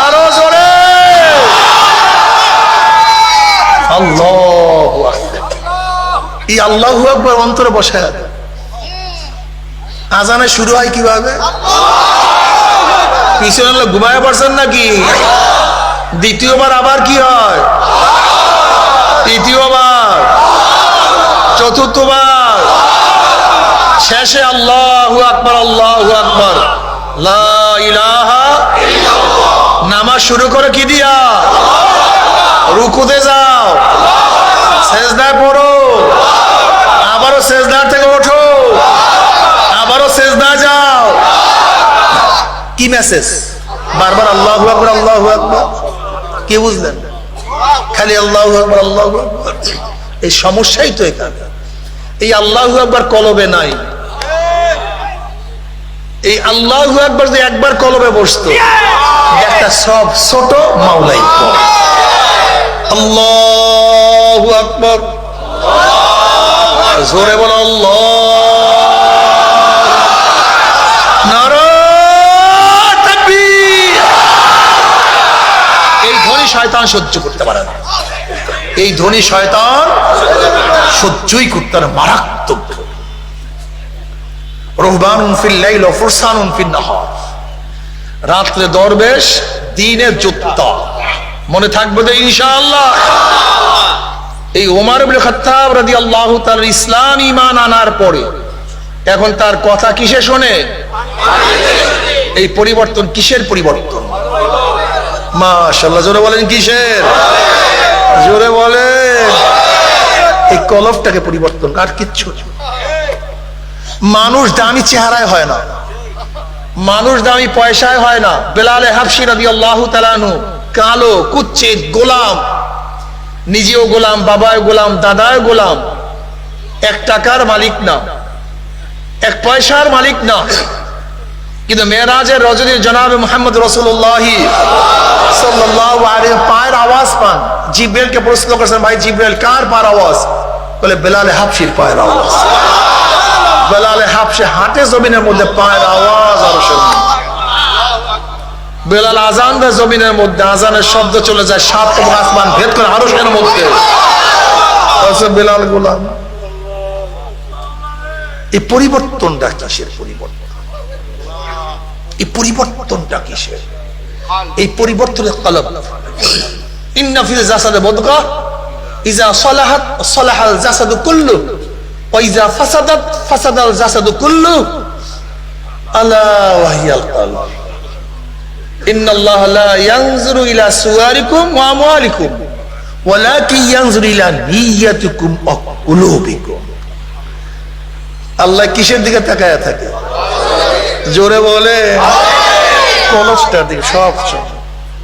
আরো জোরে, আল্লাহু আকবার। এই আল্লাহু আকবার অন্তরে বসে আছে। আজানে শুরু হয় কিভাবে? পিছনে লোক ঘুমায় পড়ছেন নাকি? দ্বিতীয়বার আবার কি হয়? তৃতীয়বার, চতুর্থবার, শেষে আল্লাহু আকবার আল্লাহু আকবার লা ইলাহা ইল্লাল্লাহ। নামাজ শুরু করে কি দিয়া? রুকুতে যাও, সেজদায় পড়ো, আবারও সেজদার থেকে ওঠো, আবারও সেজদায় যাও। কি মেসেজ? বারবার আল্লাহু আকবার আল্লাহু আকবার। কি বুঝলেন? খালি আল্লাহু আকবার আল্লাহু আকবার। এই সমস্যাই তো এখানে। এই আল্লাহু আকবার কলবে নাই। এই আল্লাহু আকবার যে একবার কলবে বসতো, একটা সব ছোট মাওলাই আল্লাহু আকবার। জোরে বলো আল্লাহ। এই ধ্বনি শয়তান সহ্য করতে পারে না। এই ধ্বনি শয়তান সহ্যই করতে পারে, মারাত্মক। রুহবানুন ফিল লাইল ওয়া ফুরসানুন ফিন নাহার। রাত্রে দরবেশ, দিনে যোদ্ধা। মনে থাকবে তো ইনশাআল্লাহ। এই ওমর ইবনে খাত্তাব রাদিয়াল্লাহু তাআলা ইসলাম ঈমান আনার পরে এখন তার কথা কিসে শোনে? এই পরিবর্তন কিসের পরিবর্তন? মাশাআল্লাহ, জোরে বলেন কিসের? জোরে বলেন। এই কলবটাকে পরিবর্তন, আর কিচ্ছু। মানুষ দামি চেহারায় হয় না, মানুষ দামি পয়সায় হয় না। বেলাল হাবশী রাদিয়াল্লাহু তাআলা আনহু কালো, কুচ্ছিত, গোলাম, নিজেও গোলাম, বাবাও গোলাম, দাদাও গোলাম, 1 টাকার মালিক না, 1 পয়সার মালিক না। কিন্তু মেরাজের রজনীর জনাবে মুহাম্মদ রাসূলুল্লাহ সাল্লাল্লাহু আলাইহি পায়ের আওয়াজ পান। জিবরাইলকে প্রশ্ন করেছেন, ভাই জিবরাইল কার পায়ের আওয়াজ? বলে বেলাল হাবশীর পায়ের আওয়াজ। বেলাল হাবশী হাঁটে জমিনের মধ্যে, পায়ের আওয়াজ আরো শুনুন। বেলাল আজান দেয় জমিনের মধ্যে, আজানের শব্দ চলে যায় 7 এবং আসমান ভেদ করে আরশের মধ্যে। বেলাল গোলাম। এই পরিবর্তনটা কিসের পরিবর্তন? এই পরিবর্তনটা কিসের? এই পরিবর্তনের কলব। ইন্না ফিল জাসাদে মুদগা ইজা সালাহাত সালাহাল জাসাদু কুল্লু ওয়া ইজা ফাসাদাত ফাসাদাল জাসাদু কুল্লু আলা ওয়াহিয়াল কলব। ইন্নাল্লাহা লা ইয়ানজুরু ইলা সুওয়ারিকুম ওয়া আমওয়ালিকুম ওয়ালাকিন ইয়ানজুরু ইলা নিয়াতিকুম ওয়া কুলুবিকুম। আল্লাহ কিসের দিকে তাকায়া থাকে? জোরে বলে কলবটার দিকে। সব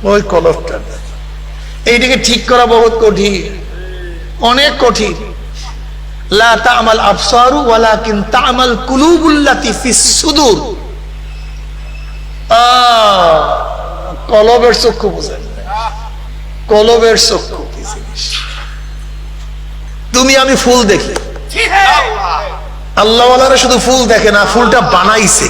ওই কলবটার দিকে। এইটাকে ঠিক করা বহুত কঠিন, অনেক কঠিন। লা তা'মাল আবসারু ওয়ালাকিন তা'মাল কুলুবুল্লাতী ফিস সুদূর। কলবের চক্ষু বুঝেন, কলবের চক্ষু কি জিনিস? তুমি আমি ফুল দেখি, আল্লাহওয়ালারা শুধু ফুল দেখে না, ফুলটা বানাইছে।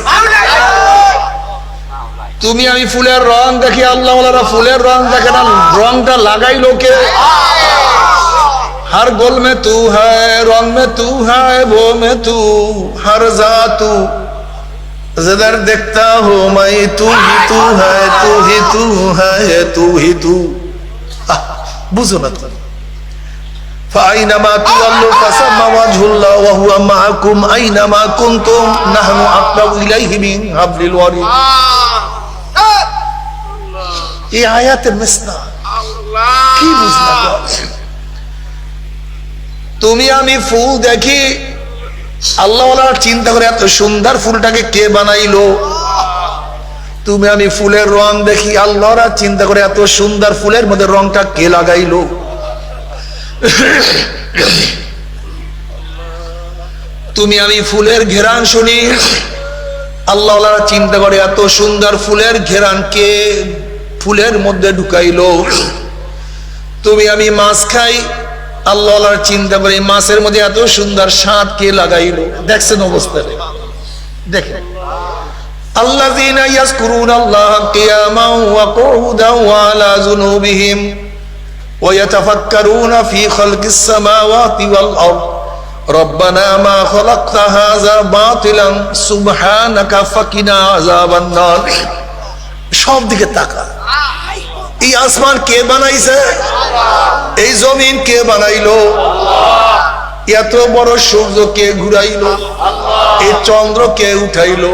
তুমি আমি ফুলের রং দেখি, আল্লাহওয়ালারা ফুলের রং দেখে না, রংটা লাগাইলো কে? हर गुल में तू है, रंग में तू है, वो में तू, हर जा तू, जिधर देखता हो मैं तू ही तू है, तू ही तू है, तू ही तू। बुझो ना तुम। فأينما تولوا فثم وجه الله وهو معكم أينما كنتم نحن أقرب إليه من حبل الوريد। ये आयत मिसना की बुझना? তুমি আমি ফুল দেখি, আল্লাহওয়ালা চিন্তা করে এত সুন্দর ফুলটাকে কে বানাইলো। তুমি আমি ফুলের রং দেখি, আল্লাহরা চিন্তা করে এত সুন্দর ফুলের মধ্যে রংটা কে লাগাইলো। তুমি আমি ফুলের ঘেরান শুনি, আল্লাহওয়ালা চিন্তা করে এত সুন্দর ফুলের ঘেরান কে ফুলের মধ্যে ঢুকাইলো। তুমি আমি মাছ খাই, আল্লাহ চিন্তা করে মাছের মধ্যে এত সুন্দর স্বাদ কে লাগাইলো। দেখছেন অবস্থাটা? দেখেন আল্লাযীনা ইয়াযকুরুনাল্লাহা কিয়ামান ওয়া কুউদান ওয়া আলা যুনুবিহিম ওয়া ইয়াতাফাক্কারুনা ফি খালকিস সামাওয়াতি ওয়াল আরদ রব্বানা মা খালাকতা হাযা বাতিলান সুবহানাকা ফাকিনা আযাবান নার। সব দিকে তাকা। এই আসমান কে বানাইছে? এই জমিন কে বানাইলো? এত বড় সূর্য কে ঘুরাইলো? এই চন্দ্র কে উঠাইলো?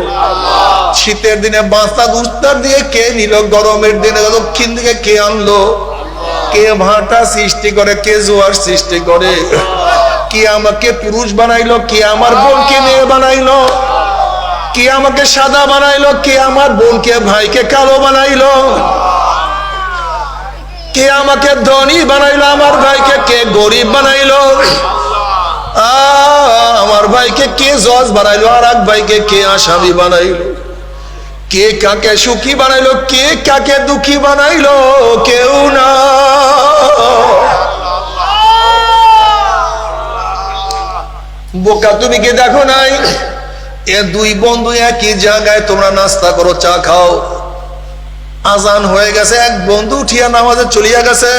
শীতের দিনে বাঁচা উত্তর দিয়ে কে নিল? গরমের দিনে দক্ষিণ দিকে কে আনলো? কে ভাটা সৃষ্টি করে? কে জোয়ার সৃষ্টি করে? কে আমাকে পুরুষ বানাইলো? কে আমার বোনকে মেয়ে বানাইলো? কে আমাকে সাদা বানাইলো? কে আমার বোনকে ভাইকে কালো বানাইলো? কে আমাকে ধনী বানাইলো? আমার ভাইকে কে গরিব বানাইলো? আমার ভাইকে কে জজ বানাইলো? আর এক ভাইকে কে আসামি বানাইলো? কে কাকে সুখী বানাইলো? কে কাকে দুঃখী বানাইলো? কেউ না। বোকা তুমি কি দেখো নাই? এ দুই বন্ধু একই জায়গায় তোমরা নাস্তা করো, চা খাও, আজান হয়ে গেছে, এক বন্ধু উঠিয়া নামাজে চলিয়া গেছে,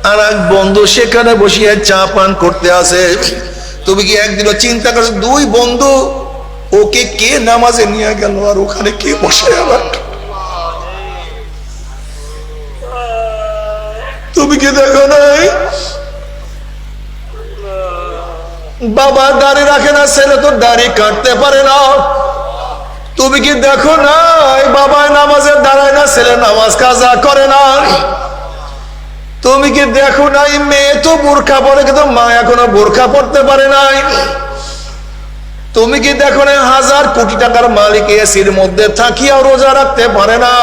আর এক বন্ধু সেখানে বসিয়া চা পান করতে আছে। তুমি কি একদিনও চিন্তা করছো দুই বন্ধু ওকে কে নামাজে নিয়ে গেল আর ওখানে কে বসে? আবার তুমি কি দেখো নাই? বাবা দাড়ি রাখে না, ছেলে তো দাড়ি কাটতে পারে না। তুমি কি দেখো নাই? বাবা নামাজে দাঁড়ায় না, ছেলে নামাজ কাজা করে না। তুমি কি দেখো নাই? মেয়ে তো বোরকা পরে কিন্তু মা এখনো বোরকা পড়তে পারে নাই। তুমি কি দেখো না? 1000 কোটি টাকার মালিক এসির মধ্যে থাকিয়া রোজা রাখতে পারে না।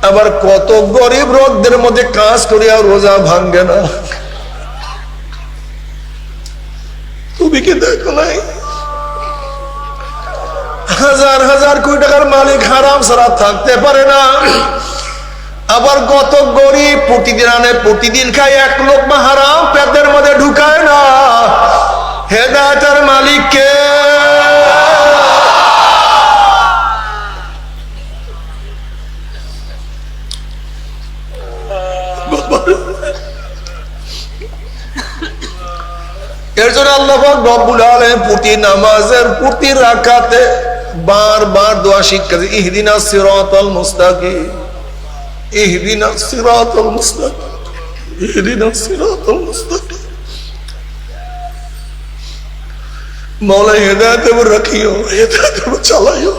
আবার কত গরিব রোগদের মধ্যে কাজ করিয়া রোজা ভাঙ্গে না। তুমি কি দেখো নাই? 1000 কোটি টাকার মালিক হারাম ছাড়া থাকতে পারে না। আবার কত গরিব প্রতিদিন আনে, প্রতিদিন খায়, এক লোকমা হারাম পেটের মধ্যে ঢুকায় না। হেদায়েতের মালিক কে? এজন্য আল্লাহ পাক রব্বুল আলামিন প্রতি নামাজের প্রতি রাকাতে বারবার দোয়া শিক্ষা দিয়েছেন, ইহদিনাস সিরাতাল মুস্তাকিম, ইহদিনাস সিরাতাল মুস্তাকিম, ইহদিনাস সিরাতাল মুস্তাকিম। মৌলা হেদায়েত রাখিও, হেদায়েত চালাইও।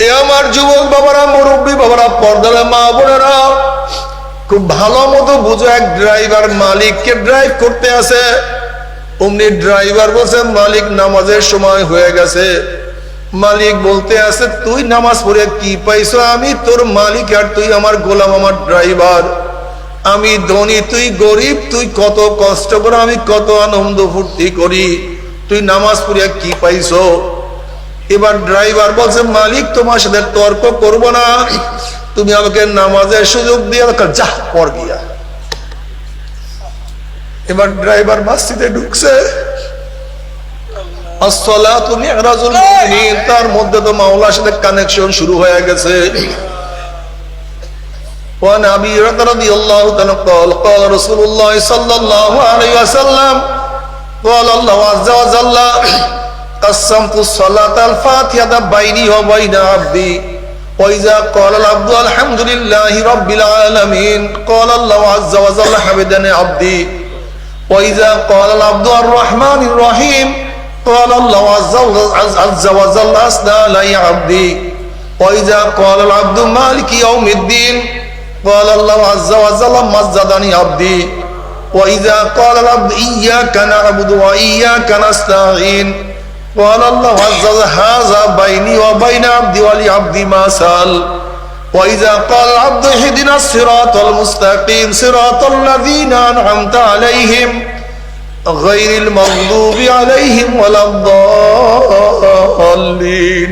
এ আমার যুবক বাবারা, মুরব্বী বাবারা, পর্দার মা বোনেরা, খুব ভালো মতো বুঝো, এক ড্রাইভার মালিককে ড্রাইভ করতে আছে। অমনি ড্রাইভার বলছে, মালিক নামাজের সময় হয়ে গেছে। মালিক বলতে আছে, তুই নামাজ পড়ে কি পাইছো? আমি তোর মালিক আর তুই আমার গোলাম, আমার ড্রাইভার। আমি ধনী, তুই গরিব, তুই কত কষ্ট করে, আমি কত আনন্দ ফুর্তি করি, তুই নামাজ পড়ে কি পাইছো? এবার ড্রাইভার বলছে, মালিক তোমার সাথে তর্ক করবো না, তুমি আমাকে নামাজের সুযোগ দিয়ে যা পর গিয়া। এবার ড্রাইভার মসজিদে ঢুকছে, আসসালাতু মিরাজুল মুমিনিন, তার মধ্যে তো মাওলার সাথে কানেকশন শুরু হয়ে গেছে। وعن أبي هريرة رضي الله عنه قال قال رسول الله صلى الله عليه وسلم قال الله عز وجل قسمت الصلاة الفاتحة بيني وبين عبدي وإذا قال العبد الحمد لله رب العالمين قال الله عز وجل حمدني عبدي وإذا قال العبد الرحمن الرحيم قال الله عز وجل أثنى علي عبدي وإذا قال العبد مالك يوم الدين قال الله عز وجل مجدني عبدي وإذا قال العبد إياك نعبد وإياك نستعين قال الله عز وجل هذا بيني وبين عبدي ولعبدي ما سأل وإذا قال العبد اهدنا الصراط المستقيم صراط الذين أنعمت عليهم غير المغضوب عليهم ولا الضالين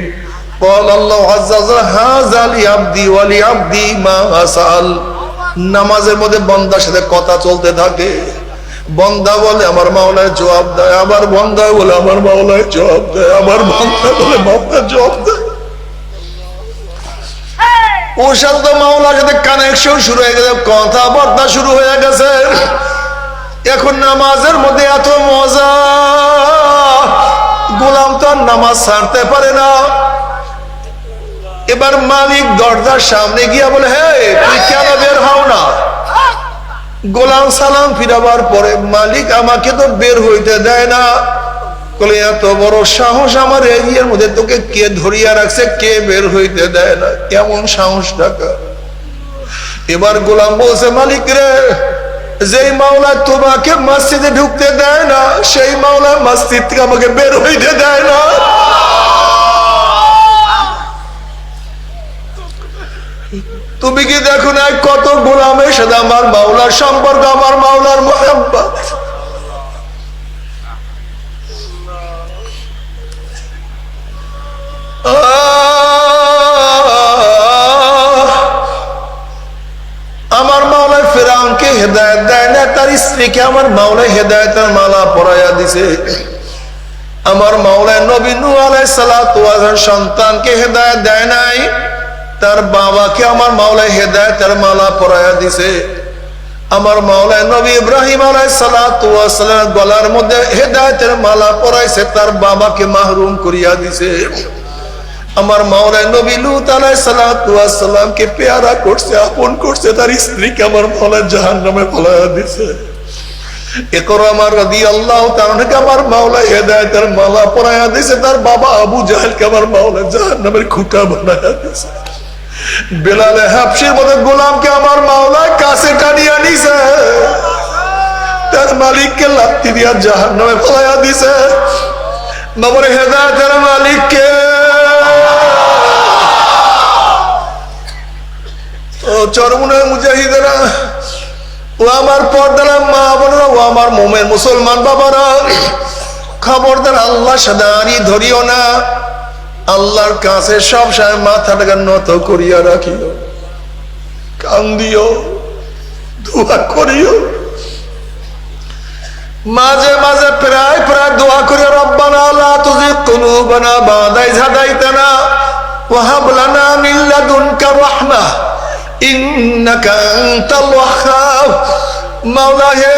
قال الله عز وجل هذا لعبدي ولعبدي ما سأل। নামাজের মধ্যে বান্দার সাথে কথা চলতে থাকে, বান্দা বলে আমার মাওলায় জবাব দেয়, আবার বান্দা বলে আমার মাওলায় জবাব দেয়, আবার বান্দা বলে মাওলায় জবাব দেয়। ওর সাথে তো মাওলার সাথে কানেকশন শুরু হয়ে গেছে, কথাবার্তা শুরু হয়ে গেছে। এখন নামাজের মধ্যে এত মজা, গোলাম তো আর নামাজ ছাড়তে পারে না। এবার মালিক দরজার সামনে গিয়া বলে, হে তুই কেন বের হও না? গোলাম সালাম ফিরাবার পরে, মালিক আমাকে তো বের হইতে দেয় না। বলে, এত বড় সাহস আমার এরিয়ার মধ্যে, তোকে কে ধরিয়া রাখছে, কে বের হইতে দেয় না? কেমন সাহস টাকা? এবার গোলাম বলছে, মালিক রে, যেই মাওলা তোমাকে মসজিদে ঢুকতে দেয় না, সেই মাওলা মসজিদ থেকে আমাকে বের হইতে দেয় না। তুমি কি দেখো না কত গোলামের সাথে আমার মাওলার সম্পর্ক, আমার মাওলার মোহাব্বত। আমার মাওলায় ফিরআউনকে হেদায়েত দেয় না, তার স্ত্রীকে আমার মাওলায় হেদায়েতের মালা পরাইয়া দিছে। আমার মাওলায় নবী নূহ আলাইহিস সালাতু ওয়াস সালাম সন্তানকে হেদায়েত দেয় নাই, তার বাবাকে আমার মাওলায় হেদায়েতের মালা পরাইয়া দিছে। আমার মাওলায় নবী ইব্রাহিম আলাইহিস সালাতু ওয়াস সালাম গলার মধ্যে হেদায়েতের মালা পরাইছে, তার বাবাকে মাহরুম করিয়া দিছে। আমার মাওলায় নবী লূত আলাইহিস সালাতু ওয়াস সালামকে পেয়ারা করছে, আপন করছে, তার স্ত্রীকে আমার মাওলায় জাহান্নামে ফলাইয়া দিছে। ইকরামা রাদিয়াল্লাহু তাআলা আমার মাওলায় হেদায়েতের মালা পরাইয়া দিছে, তার বাবা আবু জাহেলকে আমার মাওলায় জাহান্নামের খুঁটা বানাইয়া দিছে। বেলালে হাবশির মতো গোলামকে আমার মাওলায় কাছে টানিয়া নিছে, তার মালিককে লাথি দিয়া জাহান্নামে ফলাইয়া দিছে। বাবার হেদায়েতের মালিককে ও চরমুনের মুজাহিদেরা, ও আমার পর্দার মা বোনেরা, ও আমার মোমেন মুসলমান বাবারা, খবরদার আল্লাহর সাথে আড়ি ধরিও না। আল্লাহর কাছে সব সময় মাথাটাকে নত করিয়া রাখিও, কান্দিও, দোয়া করিও। মাঝে মাঝে প্রায় প্রায় দোয়া করি, রব্বানা লা তুযিগ কুলুবানা বা'দা ইয হাদাইতানা ওয়া হাব লানা মিন লাদুনকা রাহমাহ ইন্নাকা আনতাল ওয়াহ্হাব। মাওলা হে,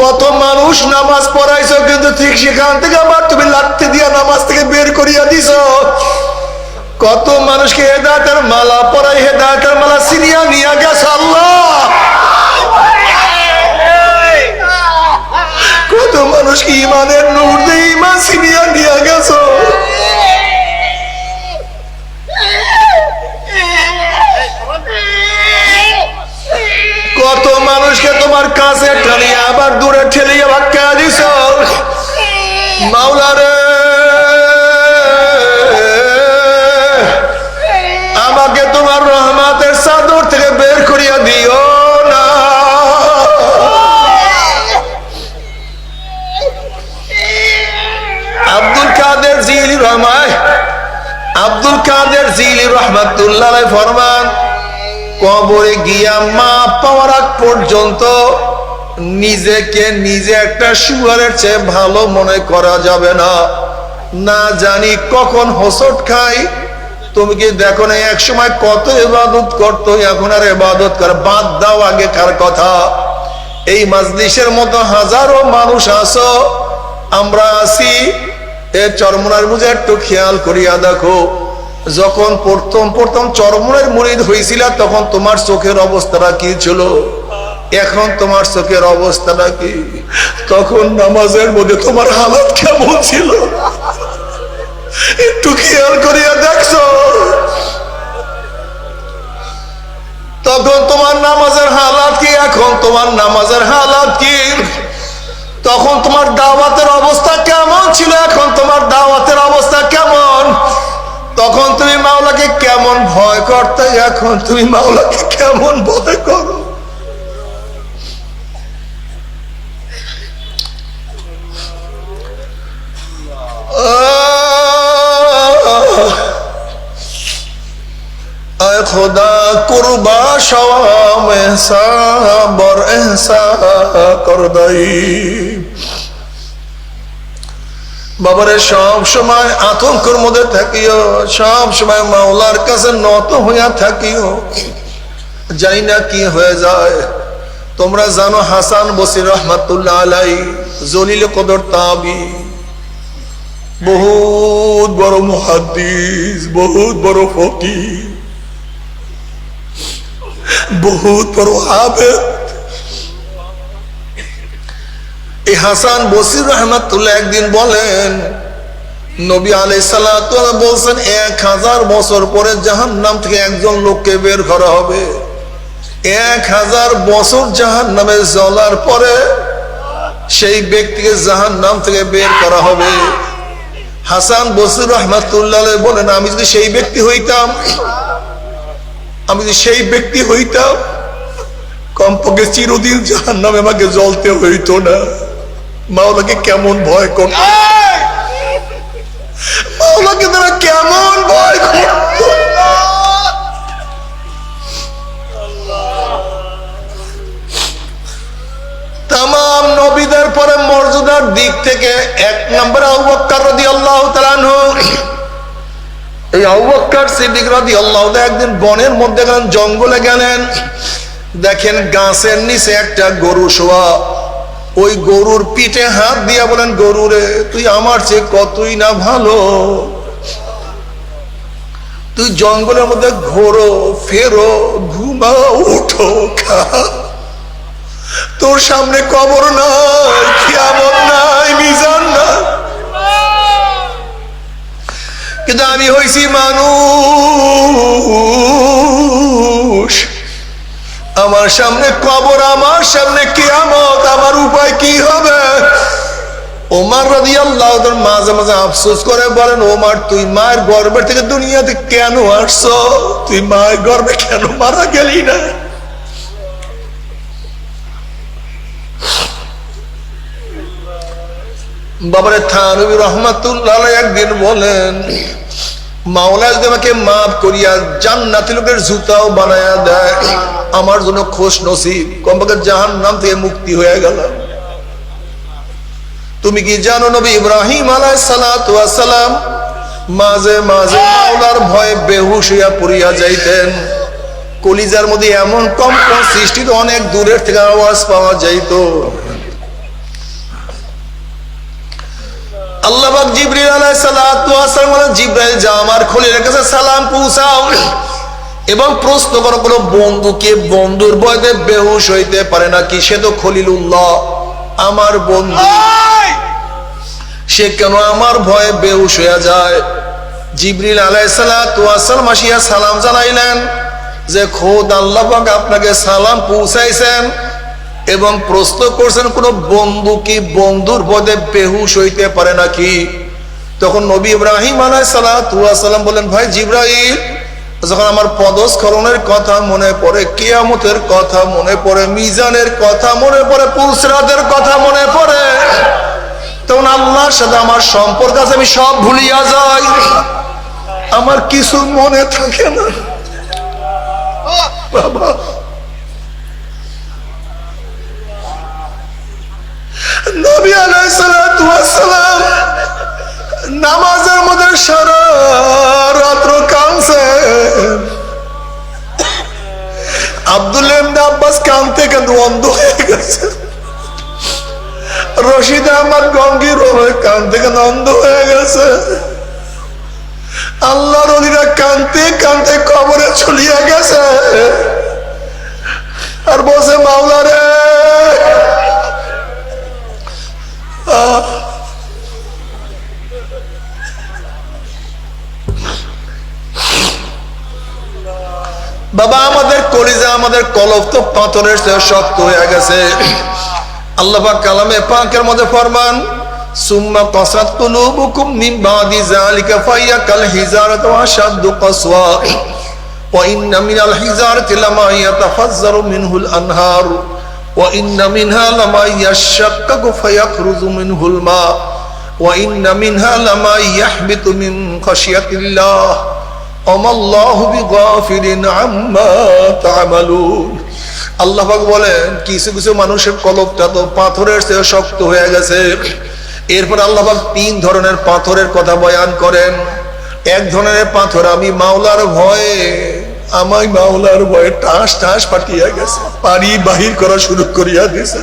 কত মানুষ নামাজ পড়াইছো, কিন্তু ঠিক সেখান থেকে আবার তুমি লাঠি দিয়া নামাজ থেকে বের করিয়া দিছো। কত মানুষকে হেদায়েতের মালা পরাই হেদায়েতের মালা ছিনিয়া নিয়ে গেছো আল্লাহ। কত মানুষকে ইমানের নূর দিয়ে ইমান ছিনিয়া নিয়ে গেছো। কত মানুষকে তোমার কাছে টানিয়ে আবার দূরে ঠেলিয়ে ভাক্কা দিছ। মাওলা রে, আমাকে তোমার রহমতের চাদর থেকে বের করিয়া দিও না। আব্দুল কাদের জিলানী রহমাতুল্লাহ আলাইহি ফরমান, কবরে গিয়া মা পাওয়ার আগ পর্যন্ত নিজেকে নিজে একটা শুয়ারের চেয়ে ভালো মনে করা যাবে না। না জানি কখন হোঁচট খাই। তুমি কি দেখো না এক সময় কত ইবাদত করতো, এখন আর ইবাদত করে বাদ দাও আগেকার কথা। এই মাজলিসের মতো হাজারো মানুষ আছো, আমরা আছি। এ চরমনার বুঝে একটু খেয়াল করিয়া দেখো, যখন প্রথম চরমনের মুরিদ হয়েছিল তখন তোমার চোখের অবস্থাটা কি ছিল, এখন তোমার চোখের অবস্থাটা কি? তখন নামাজের মধ্যে তোমার হালাত কেমন ছিল একটু খেয়াল করিয়া দেখছো? তখন তোমার নামাজের হালাত কি, এখন তোমার নামাজের হালাত কি? তখন তোমার দাওয়াতের অবস্থা কেমন ছিল, এখন তোমার দাওয়াতের অবস্থা কেমন? তখন তুমি মাওলাকে কেমন ভয় করতে, এখন তুমি মাওলাকে কেমন ভয় করো? আয় খোদা কুরবা শাওয়াম এহসান বর এহসান কর দাই। বাবারে সব সময় আতঙ্কের মধ্যে থাকিও, সব সময় মাওলার কাছে নত হইয়া থাকিও। জানি না কি হয়ে যায়। তোমরা জানো হাসান বসরি রহমাতুল্লাহ আলাইহি জলিল কদর তাবি, বহুত বড় মুহাদ্দিস, বহুত বড় ফকিহ, বহুত বড় আবেদ। এই হাসান বসরি রহমাতুল্লাহ একদিন বলেন, নবী আলাইহিস সালাতু ওয়া সালাম বলছেন 1000 বছর পরে জাহান্নাম থেকে একজন লোককে বের করা হবে। 1000 বছর জাহান্নামে জ্বলার পরে সেই ব্যক্তিকে জাহান্নাম থেকে বের করা হবে। হাসান বসরি রহমাতুল্লাহ বলেন, আমি যদি সেই ব্যক্তি হইতাম, কমপক্ষে চিরদিন জাহান্নামে আমাকে জ্বলতে হইতো না। মাওলাকে কেমন ভয় করত, মাওলাকে তারা কেমন ভয় করত। তামাম নবীদের পরে মর্যাদার দিক থেকে 1 নম্বরে আবু বকর রাদিয়াল্লাহু তাআলা আনহু। এই আবু বকর সিদ্দিক রাদিয়াল্লাহু তাআলা একদিন বনের মধ্যে গেলেন, জঙ্গলে গেলেন, দেখেন গাছের নিচে একটা গরু শোয়া। ওই গরুর পিঠে হাত দিয়া বলেন, গরু রে, তুই আমার চেয়ে কতই না ভালো। তুই জঙ্গলের মধ্যে ঘোরো ফেরো, ঘুমাও উঠো খা, তোর সামনে কবর নাই, কিয়ামত নাই, মিজান নাই। কিন্তু আমি হইছি মানুষ, আমার সামনে কবর, আমার সামনে কিয়ামত, আমার উপায় কি হবে? ওমর রাদিয়াল্লাহু তাআলা মাঝে মাঝে আফসোস করে বলেন, ওমর তুই মায়ের গর্ভে থেকে দুনিয়াতে কেন আসছো? তুই মায়ের গর্ভে কেন মারা গেলি না? বাবারে থানবী রহমাতুল্লাহ আলাইহি একদিন বলেন, মাওলা যদি আমাকে মাফ করিয়া জান্নাতি লোকের জুতাও বানায়া দেয়, আমার জন্য খোশ নসিব, কমপক্ষে জাহান্নাম থেকে মুক্তি হয়ে গেল। তুমি কি জানো নবী ইব্রাহিম আলাইহিস সালাতু ওয়াস সালাম মাঝে মাঝে মাওলার ভয়ে বেহুশ হইয়া পড়িয়া যাইতেন। কলিজার মধ্যে এমন কম্পন সৃষ্টি, তো অনেক দূরের থেকে আওয়াজ পাওয়া যাইত। আল্লাহ পাক জিবরিল আলাইহিস সালাতু ওয়াস সালাম বলেন, জিবরাইল যাও আমার খলিলের কাছে সালাম পৌঁছাও এবং প্রশ্ন করো কোন বন্ধুকে বন্ধুর ভয়ে বেহুশ হইতে পারে নাকি? সে তো খলিলুল্লাহ, আমার বন্ধু, সে কেন আমার ভয়ে বেহুশ হইয়া যায়? জিবরিল আলাইহিস সালাতু ওয়াস সালাম আসিয়া সালাম জানাইলেন যে খোদ আল্লাহ পাক আপনাকে সালাম পৌঁছাইছেন এবং প্রশ্ন করছেন কোন বন্ধু কি বন্ধুর ভয়ে বেহুশ হইতে পারে নাকি? তখন নবী ইব্রাহিম আলাইহিস সালাতু ওয়াস সালাম বলেন, ভাই জিবরাইল, যখন আমার পদস্খলনের কথা মনে পড়ে, কিয়ামতের কথা মনে পড়ে, মিজানের কথা মনে পড়ে, পুলসিরাতের কথা মনে পড়ে, তখন আল্লাহর সাথে আমার সম্পর্ক আছে, আমি সব ভুলিয়া যাই, আমার কিছু মনে থাকে না। বাবা, নবী আলাইহিস সালাতু ওয়াস সালাম নামাজের মধ্যে সারা রাত্র কাঁদছেন। আব্দুল্লাহ ইবনে আব্বাস কাঁদতে কাঁদতে অন্ধ হয়ে গেছে। রশিদ আহমদ গঙ্গির কাঁদতে কাঁদতে অন্ধ হয়ে গেছে। আল্লাহর ওলিরা কাঁদতে কাঁদতে কবরে চলিয়া গেছে আর বসে, মাওলা রে, বাবা আমাদের কলিজা, আমাদের কলব তো পাথরের চেয়ে শক্ত হয়ে গেছে। আল্লাহ পাক কালামে পাকের মধ্যে ফরমান, সুম্মা কাসাত কুলুবুকুম মিন বাদি যালিকা ফাহিয়া কাল হিজারাতি ওয়া আশাদ্দু কাসওয়া ওয়া ইন্না মিনাল হিজারাতি লামা ইয়াতাফাজ্জারু মিনহুল আনহার ওয়া ইন্না মিনহা লামা ইয়াশাক্কাকু ফায়াখরুজু মিনহুল মা ওয়া ইন্না মিনহা লামা ইয়াহবিতু মিন খাশিয়াতিল্লাহ আমাল্লাহু বিগাফিরিন আম্মা তা'মালুন। আল্লাহ পাক বলেন, কিছু কিছু মানুষের কলবটা তো পাথরের চেয়ে শক্ত হয়ে গেছে। এরপর আল্লাহ পাক তিন ধরনের পাথরের কথা বয়ান করেন। এক ধরনের পাথর, আমি মাওলার ভয়ে, আমায় মাওলার ভয়ে টাস টাস ফাটিয়া গেছে, পানি বাহির করা শুরু করিয়া দিয়েছে।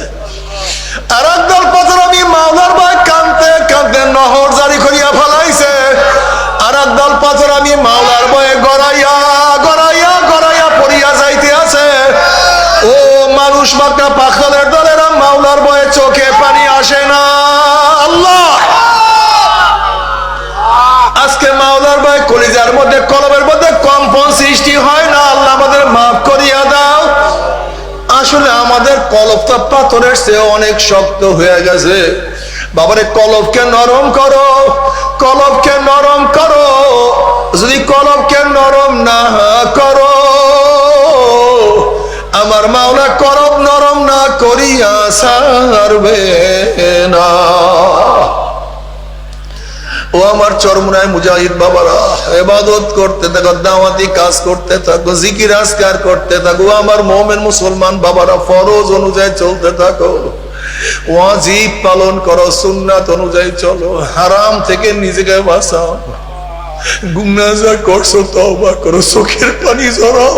আর একদল পাথর, আমি মাওলার ভয়ে কাঁদতে কাঁদতে নহর জারি করিয়া ফেলাইছে। আর একদল পাথর, আমি মাওলার ভয়ে গড়াইয়া গড়াইয়া গড়াইয়া পড়িয়া যাইতে আছে। ও মানুষ মাত্রা পাখলের দলেরা, মাওলার ভয়ে চোখে পানি আসে না। আল্লাহ, আজকে মাওলার ভয়ে কলিজার মধ্যে কলবের মধ্যে কম্পন সৃষ্টি হয় না। আল্লাহ আমাদের মাফ করিয়া দাও। আসলে আমাদের কলবটা পাথরের চেয়ে অনেক শক্ত হয়ে গেছে। বাবারে, কলবকে নরম করো, কলবকে নরম করো। যদি কলবকে নরম না করো, আমার মাওলা কলব নরম না করিয়া ছাড়বে না। ও আমার চরমুনায় মুজাহিদ বাবারা, ইবাদত করতে থাকো, দাওয়াতি কাজ করতে থাকো, জিকির আজকার করতে থাকো। আমার মুমিন মুসলমান বাবারা, ফরজ অনুযায়ী চলতে থাকো, ওয়াজিব পালন করো, সুন্নাত অনুযায়ী চলো, হারাম থেকে নিজেকে বাঁচাও। গুনাহ যা করছো তওবা করো, চোখের পানি ঝরাও,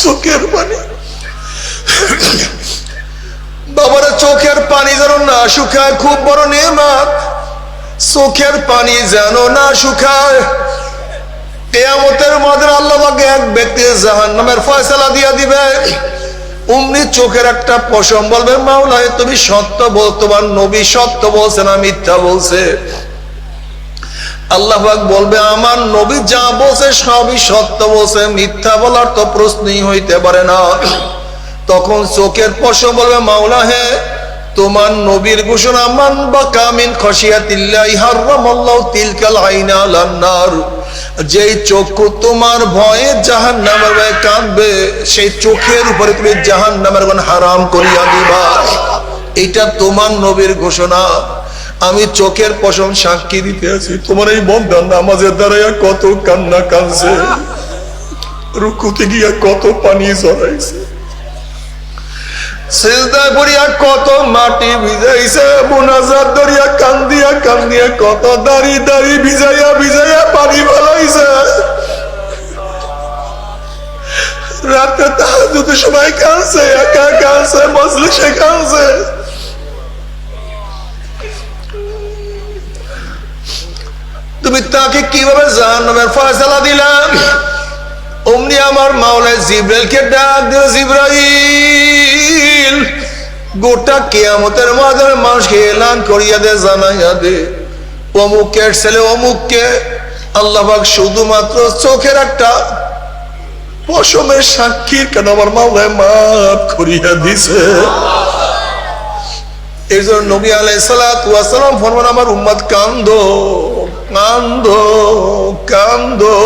চোখের পানি। বাবারা, চোখের পানি যেন না শুকায়, খুব বড় নেয়ামত। চোখের পানি যেন না শুকায়। কিয়ামতের মাঠে আল্লাহ পাক এক ব্যক্তি জাহান্নামের ফয়সালা দিয়া দিবে। অমনি চোখের একটা পশম বলবে, মাওলা তুমি সত্য বল, তোমার নবী সত্য বলছে না মিথ্যা বলছে? আল্লাহ পাক বলবে, আমার নবী যা বলছে সবই সত্য বলছে, মিথ্যা বলার তো প্রশ্নই হইতে পারে না। তখন চোখের পশম বলবে, মাওলা হে, তোমার নবীর ঘোষণা, মান বাকা মিন খাশিয়াতিল্লাহি হারামাল্লাহু তিলকাল আইনা আলান নার। যেই চক্ষু তোমার ভয়ে জাহান্নামের ভয়ে কাঁদবে, সেই চোখের উপরে তুমি জাহান্নামের আগুন হারাম করিয়া দিবা। এটা তোমার নবীর ঘোষণা। আমি চোখের পশম সাক্ষী দিতে আছি, তোমার এই বান্দা নামাজের দাঁড়াইয়া কত কান্না কাঁদছে, রুকুতে গিয়া কত পানি ঝরাইছে, সিজদায় পড়িয়া কত মাটি ভিজাইছে, মুনাজাত ধরিয়া কান্দিয়া কান্দিয়া কত দাড়ি দাড়ি ভিজাইয়া ভিজাইয়া পানি ফেলাইছে। রাতে তাহাজ্জুদের সময় কাঁদছে, একা কাঁদছে, মজলিসে কাঁদছে। তুমি তাকে কিভাবে জাহান্নামের ফয়সালা দিলাম? অমনি আমার মাওলা জিবরাইলকে ডাক দিল, জিবরাইল গোটা কিয়ামতের ময়দানে মানুষকে এলান করিয়া দে, জানাইয়া দে অমুকের ছেলে অমুককে আল্লাহ পাক শুধুমাত্র চোখের একটা পশমের সাক্ষীর কেন আমার মাওলা মাফ করিয়া দিছে। এই জন্য নবী আলাইহিস সালাতু ওয়াস সালাম ফরমান, আমার উম্মত কান্দো কান্দো কান্দো,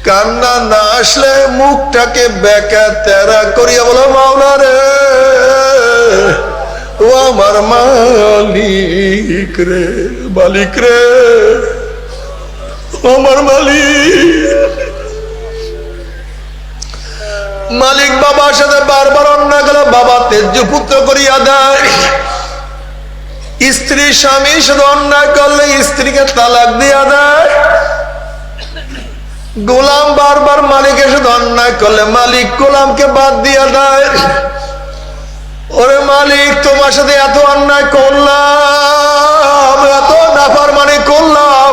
কান্না না আসলে মুখটাকে বেকা তেরা করিয়া বলো, মাওলা রে ও আমার মালিক রে, মালিক রে আমার মালিক। মালিক বাবার সাথে বারবার অন্যায় গেল, বাবা তেজ্য পুত্র করিয়া দেয়। স্ত্রী স্বামীর সাথে অন্যায় করলে স্ত্রীকে তালাক দিয়া দেয়। গোলাম বারবার মালিকের সাথে অন্যায় করলে মালিক গোলামকে বাদ দিয়া দেয়। ওরে মালিক, তোমার সাথে এত অন্যায় করলাম, এত নাফরমানি করলাম,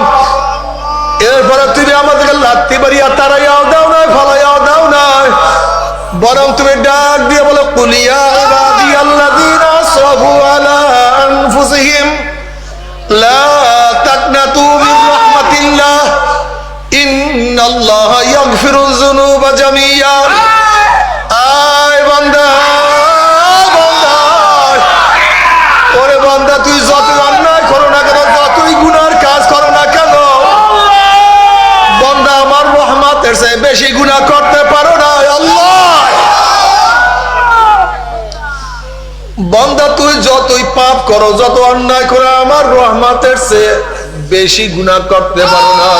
এরপরে তুমি আমাদেরকে লাত্তি মারিয়া তাড়াইয়াও দাও না, ফালাইয়াও দাও না, বরং তুমি ডাক দিয়ে বলো, কুলিয়া ইবাদিয়াল্লাযীনা আসরাফু আলা আনফুসিহিম লা তাকনাতু মির রাহমাতিল্লাহ ইন্নাল্লাহা ইয়াগফিরুয যুনুবা জামিয়া। আয় বান্দা, বান্দা, ওরে বান্দা, তুই যতই অন্যায় করো না কেন, যতই গুনার কাজ করো না কেন, বান্দা আমার রহমতের চেয়ে বেশি গুনাহ করতে পারো না। আল্লাহ বান্দা, তুই যতই পাপ করো, যত অন্যায় করো, আমার রহমতের চেয়ে বেশি গুনাহ করতে পারো না।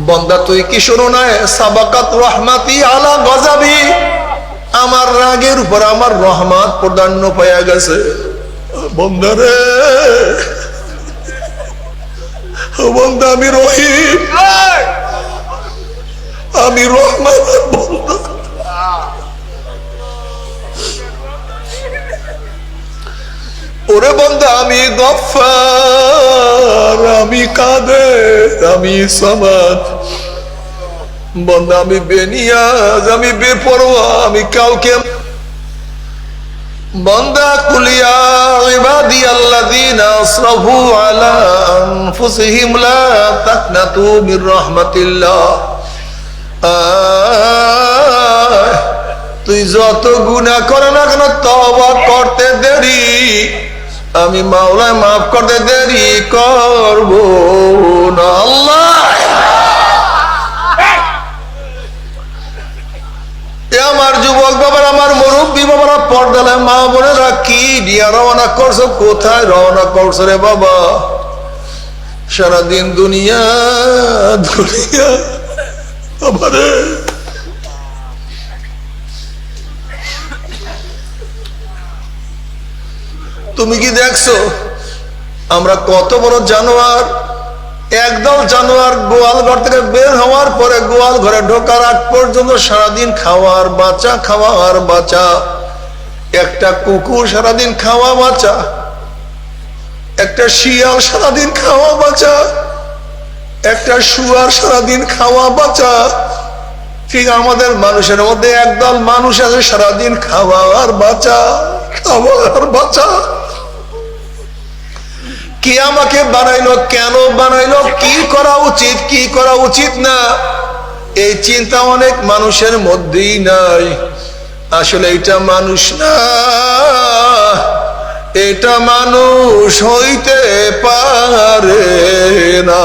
বান্দা তুই কি শোনো না, সাবাকাত রহমাতি আলা গজাবি, আমার রাগের উপর আমার রহমত প্রাধান্য পাইয়া গেছে। বান্দা রে, বান্দা আমি রহিম, আমি রহমানের বান্দা। ওরে বান্দা আমি গফফার, আমি কাদের, আমি সামাদ। বান্দা আমি বেনিয়াজ, আমি বেপরোয়া, আমি কাউকে। বান্দা কুলিয়া ইবাদিয়াল্লাযীনা আসরাফু আলা আনফুসিহিম লা তাকনাতু মির রাহমাতিল্লাহ। তুই যত গুনাহ করো না কেন, তওবা করতে দেরি, আমি মাওলা মাফ করতে দেরি করব না। আল্লাহ আমার যুবক বাবারা, আমার মুরব্বী বাবারা, পর্দালে মা বোনেরা, কি দিয়া রওনা করছো, কোথায় রওনা করছো রে বাবা? সারাদিন দুনিয়া দুনিয়া বাবারে। তুমি কি দেখছো আমরা কত বড় জানোয়ার? একদল জানোয়ার গোয়াল ঘর থেকে বের হওয়ার পরে গোয়াল ঘরে ঢোকার আগ পর্যন্ত সারাদিন খাওয়ার বাঁচা, খাওয়ার বাঁচা। একটা কুকুর সারাদিন খাওয়া বাঁচা, একটা শিয়াল সারাদিন খাওয়া বাঁচা, একটা শুয়ার সারাদিন খাওয়া বাঁচা। ঠিক আমাদের মানুষের মধ্যে একদল মানুষ আছে সারাদিন খাওয়া আর বাঁচা, খাওয়া আর বাঁচা। কি আমাকে বানাইলো, কেন বানাইলো, কি করা উচিত, কি করা উচিত না, এই চিন্তা অনেক মানুষের মধ্যেই নাই। আসলে এটা মানুষ না, এটা মানুষ হইতে পারে না।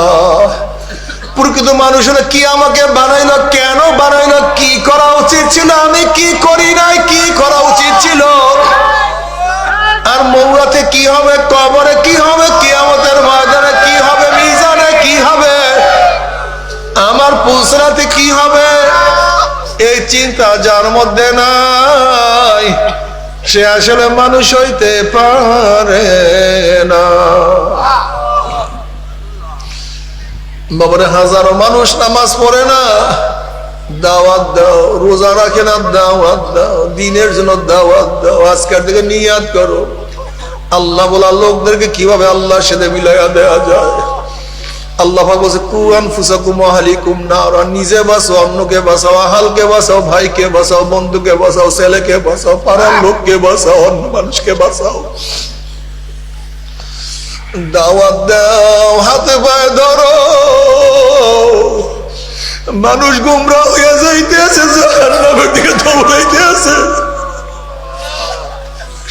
প্রকৃত মানুষ হলে কি আমাকে বানাইলো, কেন বানাইলো, কি করা উচিত ছিল, আমি কি করি নাই, কি করা উচিত ছিল। আর মৌরাতে কি হবে, কবরে কি হবে, কিয়ামতের ময়দানে কি হবে, মিজানে কি হবে, আমার পুলসরাতে কি হবে, এই চিন্তা যার মধ্যে নাই, নাই, সে আসলে মানুষ হইতে পারে না। বাবারে হাজারো মানুষ নামাজ পড়ে না, দাওয়াত দাও। রোজা রাখে না, দাওয়াত দাও। দিনের জন্য দাওয়াত দাও। আজকের থেকে নিয়াত করো, আল্লাহ বলা লোকদেরকে কিভাবে আল্লাহর সাথে মিলাইয়া দেওয়া যায়। আল্লাহ পাক বলছে কু আনফুসাকুম ওয়া আহলিকুম নার, নিজে বাঁচো, অন্যকে বাঁচাও, আহালকে বাঁচাও, ভাইকে বাঁচাও, বন্ধুকে বাঁচাও, ছেলেকে বাঁচাও, পাড়ার লোককে বাঁচাও, অন্য মানুষকে বাঁচাও। দাওয়াত দাও, হাতে পায়ে ধরো। মানুষ গুমরাহ হয়ে যাইতে আছে, জাহান্নামের দিকে দৌড়াইতে আছে।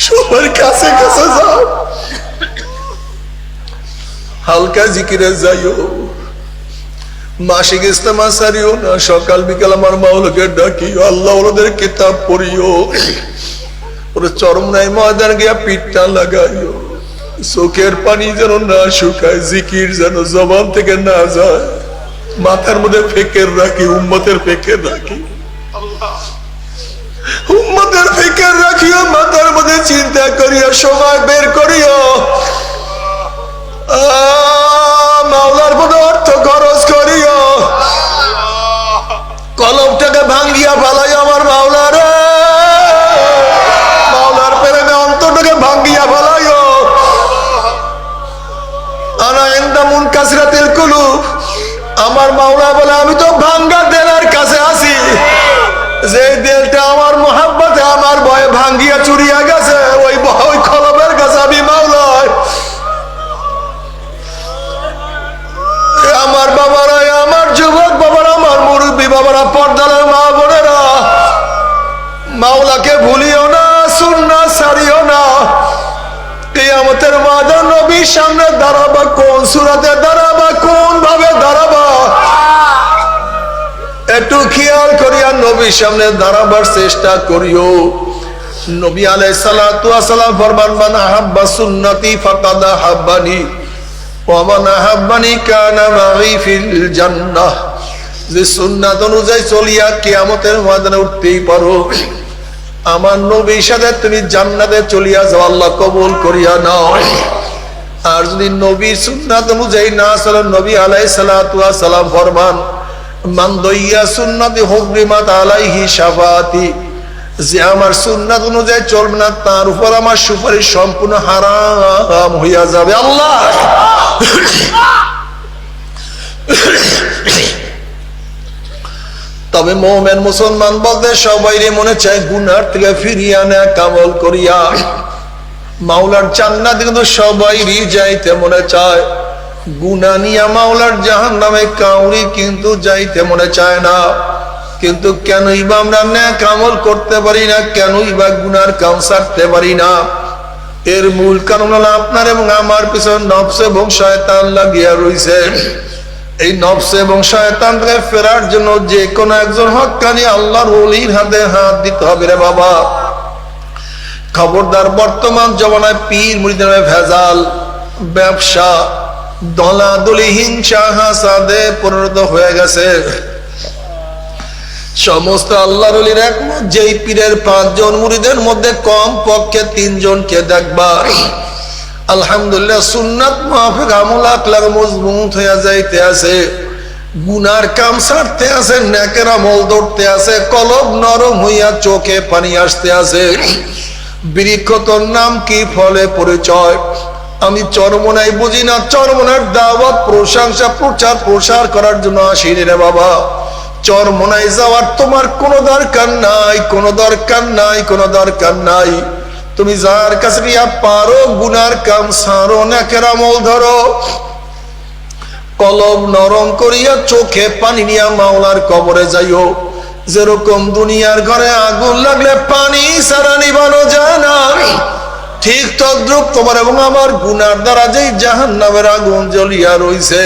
সবার কাছে কাছে যাও, হালকা জিকিরে যাইও, মাসিক ইস্তেমা সারিও না, সকাল বিকাল আমার মাওলাকে ডাকিও, আল্লাহ ওদের কিতাব পড়িও, ওরা চরমনাই ময়দান গিয়া পিঠটা লাগাইও। চোখের পানি যেন না শুকায়, জিকির যেন জবান থেকে না যায়। মাথার মধ্যে ফিকির রাখি, উম্মতের ফিকির রাখি, উম্মতের ফিকির রাখিও। মাথার মধ্যে চিন্তা করিও, সময় বের করিও, মাওলার মধ্যে অর্থ খরচ করিও। কলমটাকে ভাঙ্গিয়া ফেলাই আমার মাওলার, মাওলার প্রেমে অন্তরটাকে ভাঙ্গিয়া ফেলাইও। আনা ইনদা মুনকাসিরাতিল কুলুব, আমার মাওলা বলে আমি তো ভাঙ্গা দেলার কাছে আছি। যে দেলটা আমার মোহাব্বতে আমার ভয়ে ভাঙ্গিয়া চুরিয়া গেছে, ওই কলমের কাছে আমি মাওলা। আমার বাবারা, আমার যুবক বাবারা, আমার মুরব্বী বাবারা, পর্দার মা বোনেরা, মাওলাকে ভুলিও না, সুন্নাত ছাড়িও না। কিয়ামতের ময়দান নবীর সামনে দাঁড়াবা, কোন সূরাতে দাঁড়াবা, কোন ভাবে দাঁড়াবা, একটু খেয়াল করিয়া নবীর সামনে দাঁড়াবার চেষ্টা করিও। নবী আলাইহিস সালাতু ওয়াস সালাম ফরমান, মান আহাব্বা সুন্নতি ফাকাদ আহাব্বানি ওয়া মান আহাব্বানি কানা মাই ফিল জান্নাহ। যে সুন্নাত অনুযায়ী চলিয়া কিয়ামতের ময়দানে উঠতেই পারো, আমার নবীর সাথে তুমি জান্নাতে চলিয়া যাও, আল্লাহ কবুল করিয়া নাও। আর যদি নবীর সুন্নাত অনুযায়ী না চলেন, নবী আলাইহিস সালাতু ওয়াস সালাম ফরমান, মান দইয়া সুন্নতি হুররিমাত আলাইহি শাফাআতি, যে আমার সুন্নাত অনুযায়ী চলবে না তার উপর আমার সুপারিশ সম্পূর্ণ হারাম হইয়া যাবে। আল্লাহ তবে মুমিন মুসলমান বলতে সবাইরে মনে চায় গুনার থেকে ফিরিয়ে আনা কামল করিয়া মাওলার জান্নাতে, কিন্তু সবাইরই যাইতে মনে চায়। গুনাহ নিয়া মাওলার জাহান্নামে কাউরি কিন্তু যাইতে মনে চায় না। কিন্তু কেনই বা আমরা নেক আমল করতে পারি না, কেনই বা গুনার কাম ছাড়তে পারি না? এর মূল কারণ হলো আপনার এবং আমার পিছনে নফস এবং শয়তান লাগিয়া রইছে। এই নফস এবং শয়তান থেকে ফেরার জন্য যে কোনো একজন হক্কানি আল্লাহর ওলির হাতে হাত দিতে হবে রে বাবা। খবরদার, বর্তমান জমানায় পীর মুরিদের নামে ভেজাল, ব্যবসা, দলাদলি, হিংসা, হাসাদে পরিণত হয়ে গেছে। সমস্ত আল্লাহর ওলির একমত, যেই পীরের 5 জন মুরিদের মধ্যে কম পক্ষে 3 জনকে দেখবা আলহামদুলিল্লাহ সুন্নাত মাফিক আমল আখলাক মজবুত হয়ে যাইতে আছে, গুনার কাম ছাড়তে আছে, নেকের আমল ধরতে আছে, কলব নরম হইয়া চোখে পানি আসতে আছে। বৃক্ষ তোর নাম কি, ফলে পরিচয়? আমি চরমনাই বুঝি না, চরমনার দাওয়াত, প্রশংসা, প্রচার প্রসার করার জন্য আসিনি রে বাবা। চরমনাই যাওয়ার তোমার কোনো দরকার নাই, কোনো দরকার নাই, কোনো দরকার নাই। তুমি যার কাছে গিয়া পারো গুনার কাম ছাড়ো, নেকের আমল ধরো, কলব নরম করিয়া চোখে পানি নিয়া মাওলার কবরে যাইও। যেরকম দুনিয়ার ঘরে আগুন লাগলে পানি ছাড়া নিভানো যায় না, ঠিক তদ্রুপ তোমার এবং আমার গুনার দ্বারা যেই জাহান্নামের আগুন জ্বলিয়া রইছে,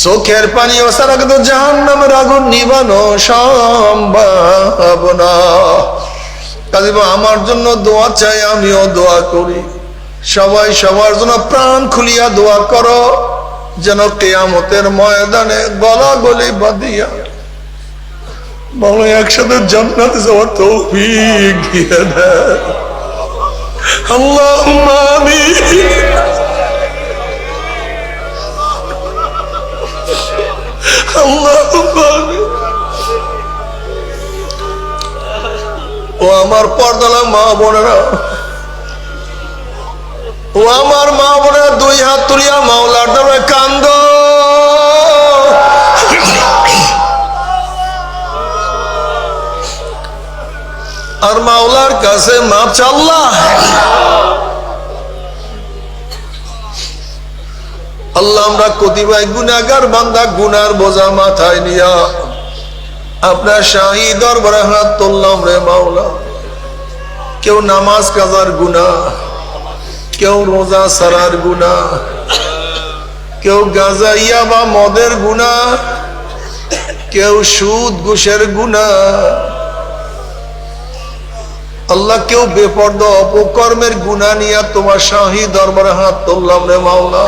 চোখের পানি ছাড়া কিন্তু জাহান্নামের আগুন নিভানো সম্ভব না। কাজে আমার জন্য দোয়া চাই, আমিও দোয়া করি। সবাই সবার জন্য প্রাণ খুলিয়া দোয়া করো, যেন কিয়ামতের ময়দানে গলাগলি বাঁধিয়া মাওলা একসাথে জান্নাতে যাওয়ার তৌফিক দিয়ে দেন। আল্লাহুম্মা আমিন। আল্লাহুম্মা আমিন। ও আমার পর্দালা মা বোনেরা, ও আমার মা বোনেরা, দুই হাত তুলিয়া মাওলার দরবারে কান্দো। আর মাওলার কাছে মাপ চাল্লা। আল্লাহ আমরা কতিপয় গুনাহগার বান্দা গুনার বোঝা মাথায় নিয়া আপনার শাহী দরবারে হাত তুললাম রে মাওলা। কেউ নামাজ কাজার গুনাহ, কেউ রোজা সারার গুনাহ, কেউ গাঁজা ইয়াবা মদের গুনাহ, কেউ সুদ ঘুষের গুনাহ। আল্লাহ কেউ বেপরদা অপকর্মের গুনাহ নিয়ে তোমার শাহী দরবারে হাত তুললাম রে মাওলা।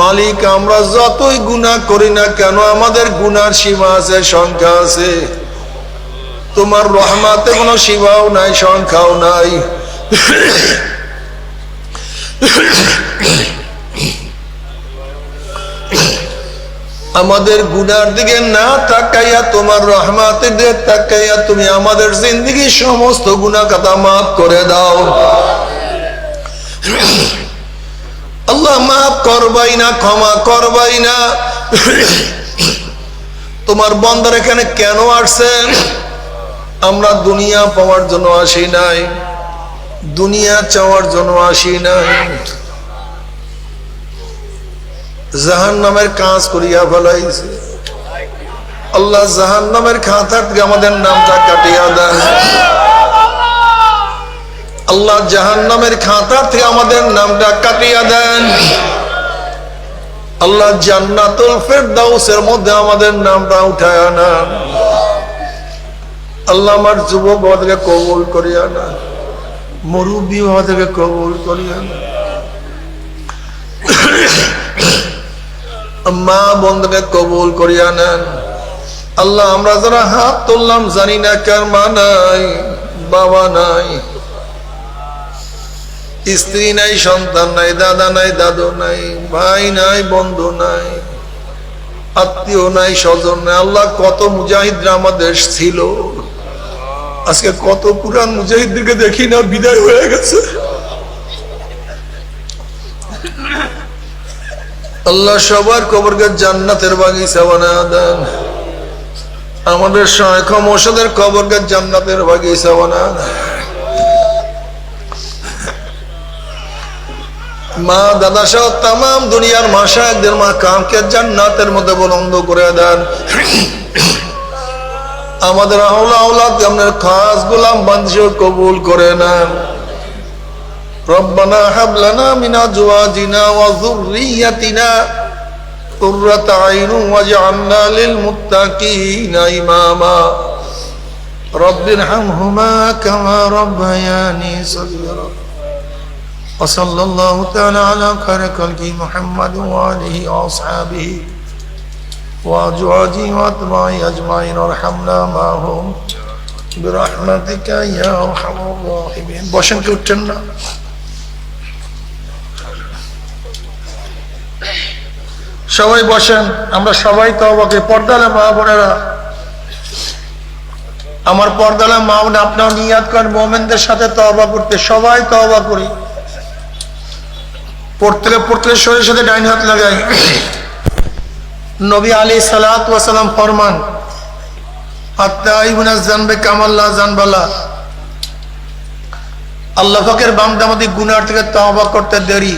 মালিক আমরা যতই গুনাহ করি না কেন আমাদের গুনার সীমা আছে, সংখ্যা আছে। তোমার রহমতে কোনো সীমাও নাই, সংখ্যাও নাই। আমাদের গুনার দিকে না তাকাইয়া তোমার রহমতের দিকে তাকাইয়া তুমি আমাদের জিন্দেগির সমস্ত গুনাহ খাতা মাফ করে দাও। আল্লাহ মাফ করবাই না, ক্ষমা করবাই না। তোমার বান্দার এখানে কেন আসছেন? আমরা দুনিয়া পাওয়ার জন্য আসি নাই, দুনিয়া চাওয়ার জন্য আসি নাই। জাহান্নামের কাজ করিয়া ফেলাইছে। আল্লাহ জাহান্নামের খাতা থেকে আমাদের নামটা কাটিয়া দেন। আল্লাহ জাহান্নামের খাতা থেকে আমাদের নামটা কাটিয়া দেন। আল্লাহ জান্নাতুল ফেরদাউসের মধ্যে আমাদের নামটা উঠায়া নেন। আল্লাহ আমার যুবক বাবা থেকে কবুল করিয়া নেন, মুরব্বী বাবা থেকে কবুল করিয়া নেন, মা বন্ধুকে কবুল করিয়া নেন। আল্লাহ আমরা যারা হাত তুললাম জানি না কার মা নাই, বাবা নাই, স্ত্রী নাই, সন্তান নাই, দাদা নাই, দাদু নাই, ভাই নাই, বন্ধু নাই, আত্মীয় নাই, স্বজন নাই। আল্লাহ কত মুজাহিদরা আমাদের ছিল, আজকে কত পুরান মুজাহিদদেরকে দেখি না, বিদায় হয়ে গেছে। আল্লাহ সবার কবরকে জান্নাতের বাগিচা বানায়া দেন। আমাদের শায়খ মোর্শেদের কবরকে জান্নাতের বাগিচা বানায়া দেন। মা দাদা সহ তাম দুনিয়ার মাশায়েখদের মাকামকে জান্নাতের মধ্যে বুলন্দ করে দেন। আমাদের আওলাদ আপনার খাস গোলাম বান্দী কবুল করে নেন। ربنا هب لنا من ازواجنا وذريتنا قرة اعين واجعلنا للمتقين اماما رب ارحمهما كما ربياني صغيرا وصلى الله تعالى على خير خلقه محمد وآله وأصحابه وأزواجه وأتباعه أجمعين وارحمنا معهم برحمتك يا أرحم الراحمين। বসেন কি উঠছেন না? সবাই বসেন। আমরা সবাই তওবাকে পর্দালে মা বোনেরা, আমার পর্দালে মা বোন আপনার নিয়াত করেন মুমিনদের সাথে তওবা করতে। সবাই তওবা করি। পড়তে শরীরের সাথে ডাইন হাত লাগাই। নবী আলাইহিস সালাতু ওয়াস সালাম ফরমান, আত-তাইবুনা যানবে কামাল্লা জানবালা। আল্লাহ পাকের বান্দা আমাদের গুনাহ থেকে তওবা করতে দেরি,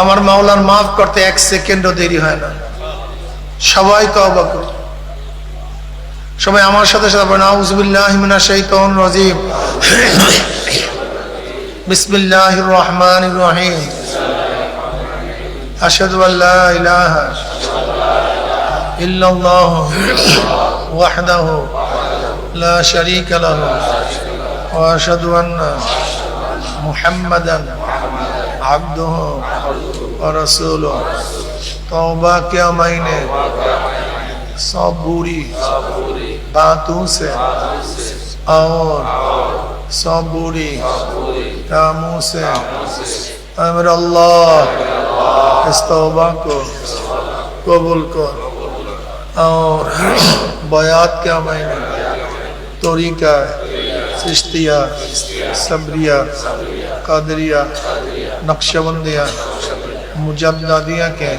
আমার মাওলার মাফ করতে 1 সেকেন্ডও দেরি হয় না। সবাই তওবা করুন। সবাই আমার সাথে সাথে বলেন, আউযু বিল্লাহি মিনাশ শাইতানির রাজীম, বিসমিল্লাহির রহমানির রহিম, আশহাদু আল্লা ইলাহা ইল্লাল্লাহ ওয়াহদাহু লা শারীকা লাহু ওয়া আশহাদু আন্না মুহাম্মাদান আবদুহু ওয়া রাসূলুহু। তওবা के महीने सब बुरी बातों से और सब बुरी कामों से मेरा अल्लाह इस तौबा को कबूल कर और बयात क्या महीने तरीका चिश्तिया सबरिया कादरिया नक्शबंदिया मुजद्दिदिया के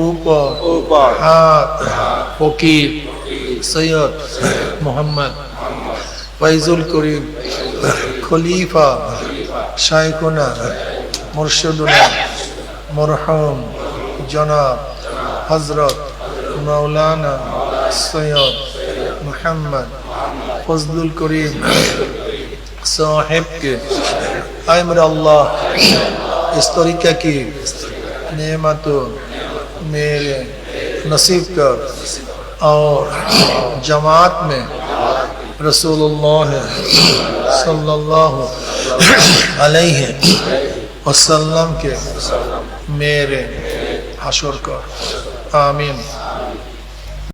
ऊपर हाथ फकीर सैयद मोहम्मद फैजुल करीम खलीफा शाइखुना मुर्शिदुना मरहूम जनाब हजरत मौलाना सैयद मोहम्मद फजलुल करीम साहिब के आए मेरा अल्लाह इस तरीका की नेमत मेरे नसीब कर और जमात में रसूलुल्लाह सल्लल्लाहु अलैहि वसल्लम के मेरे हशर कर आमीन।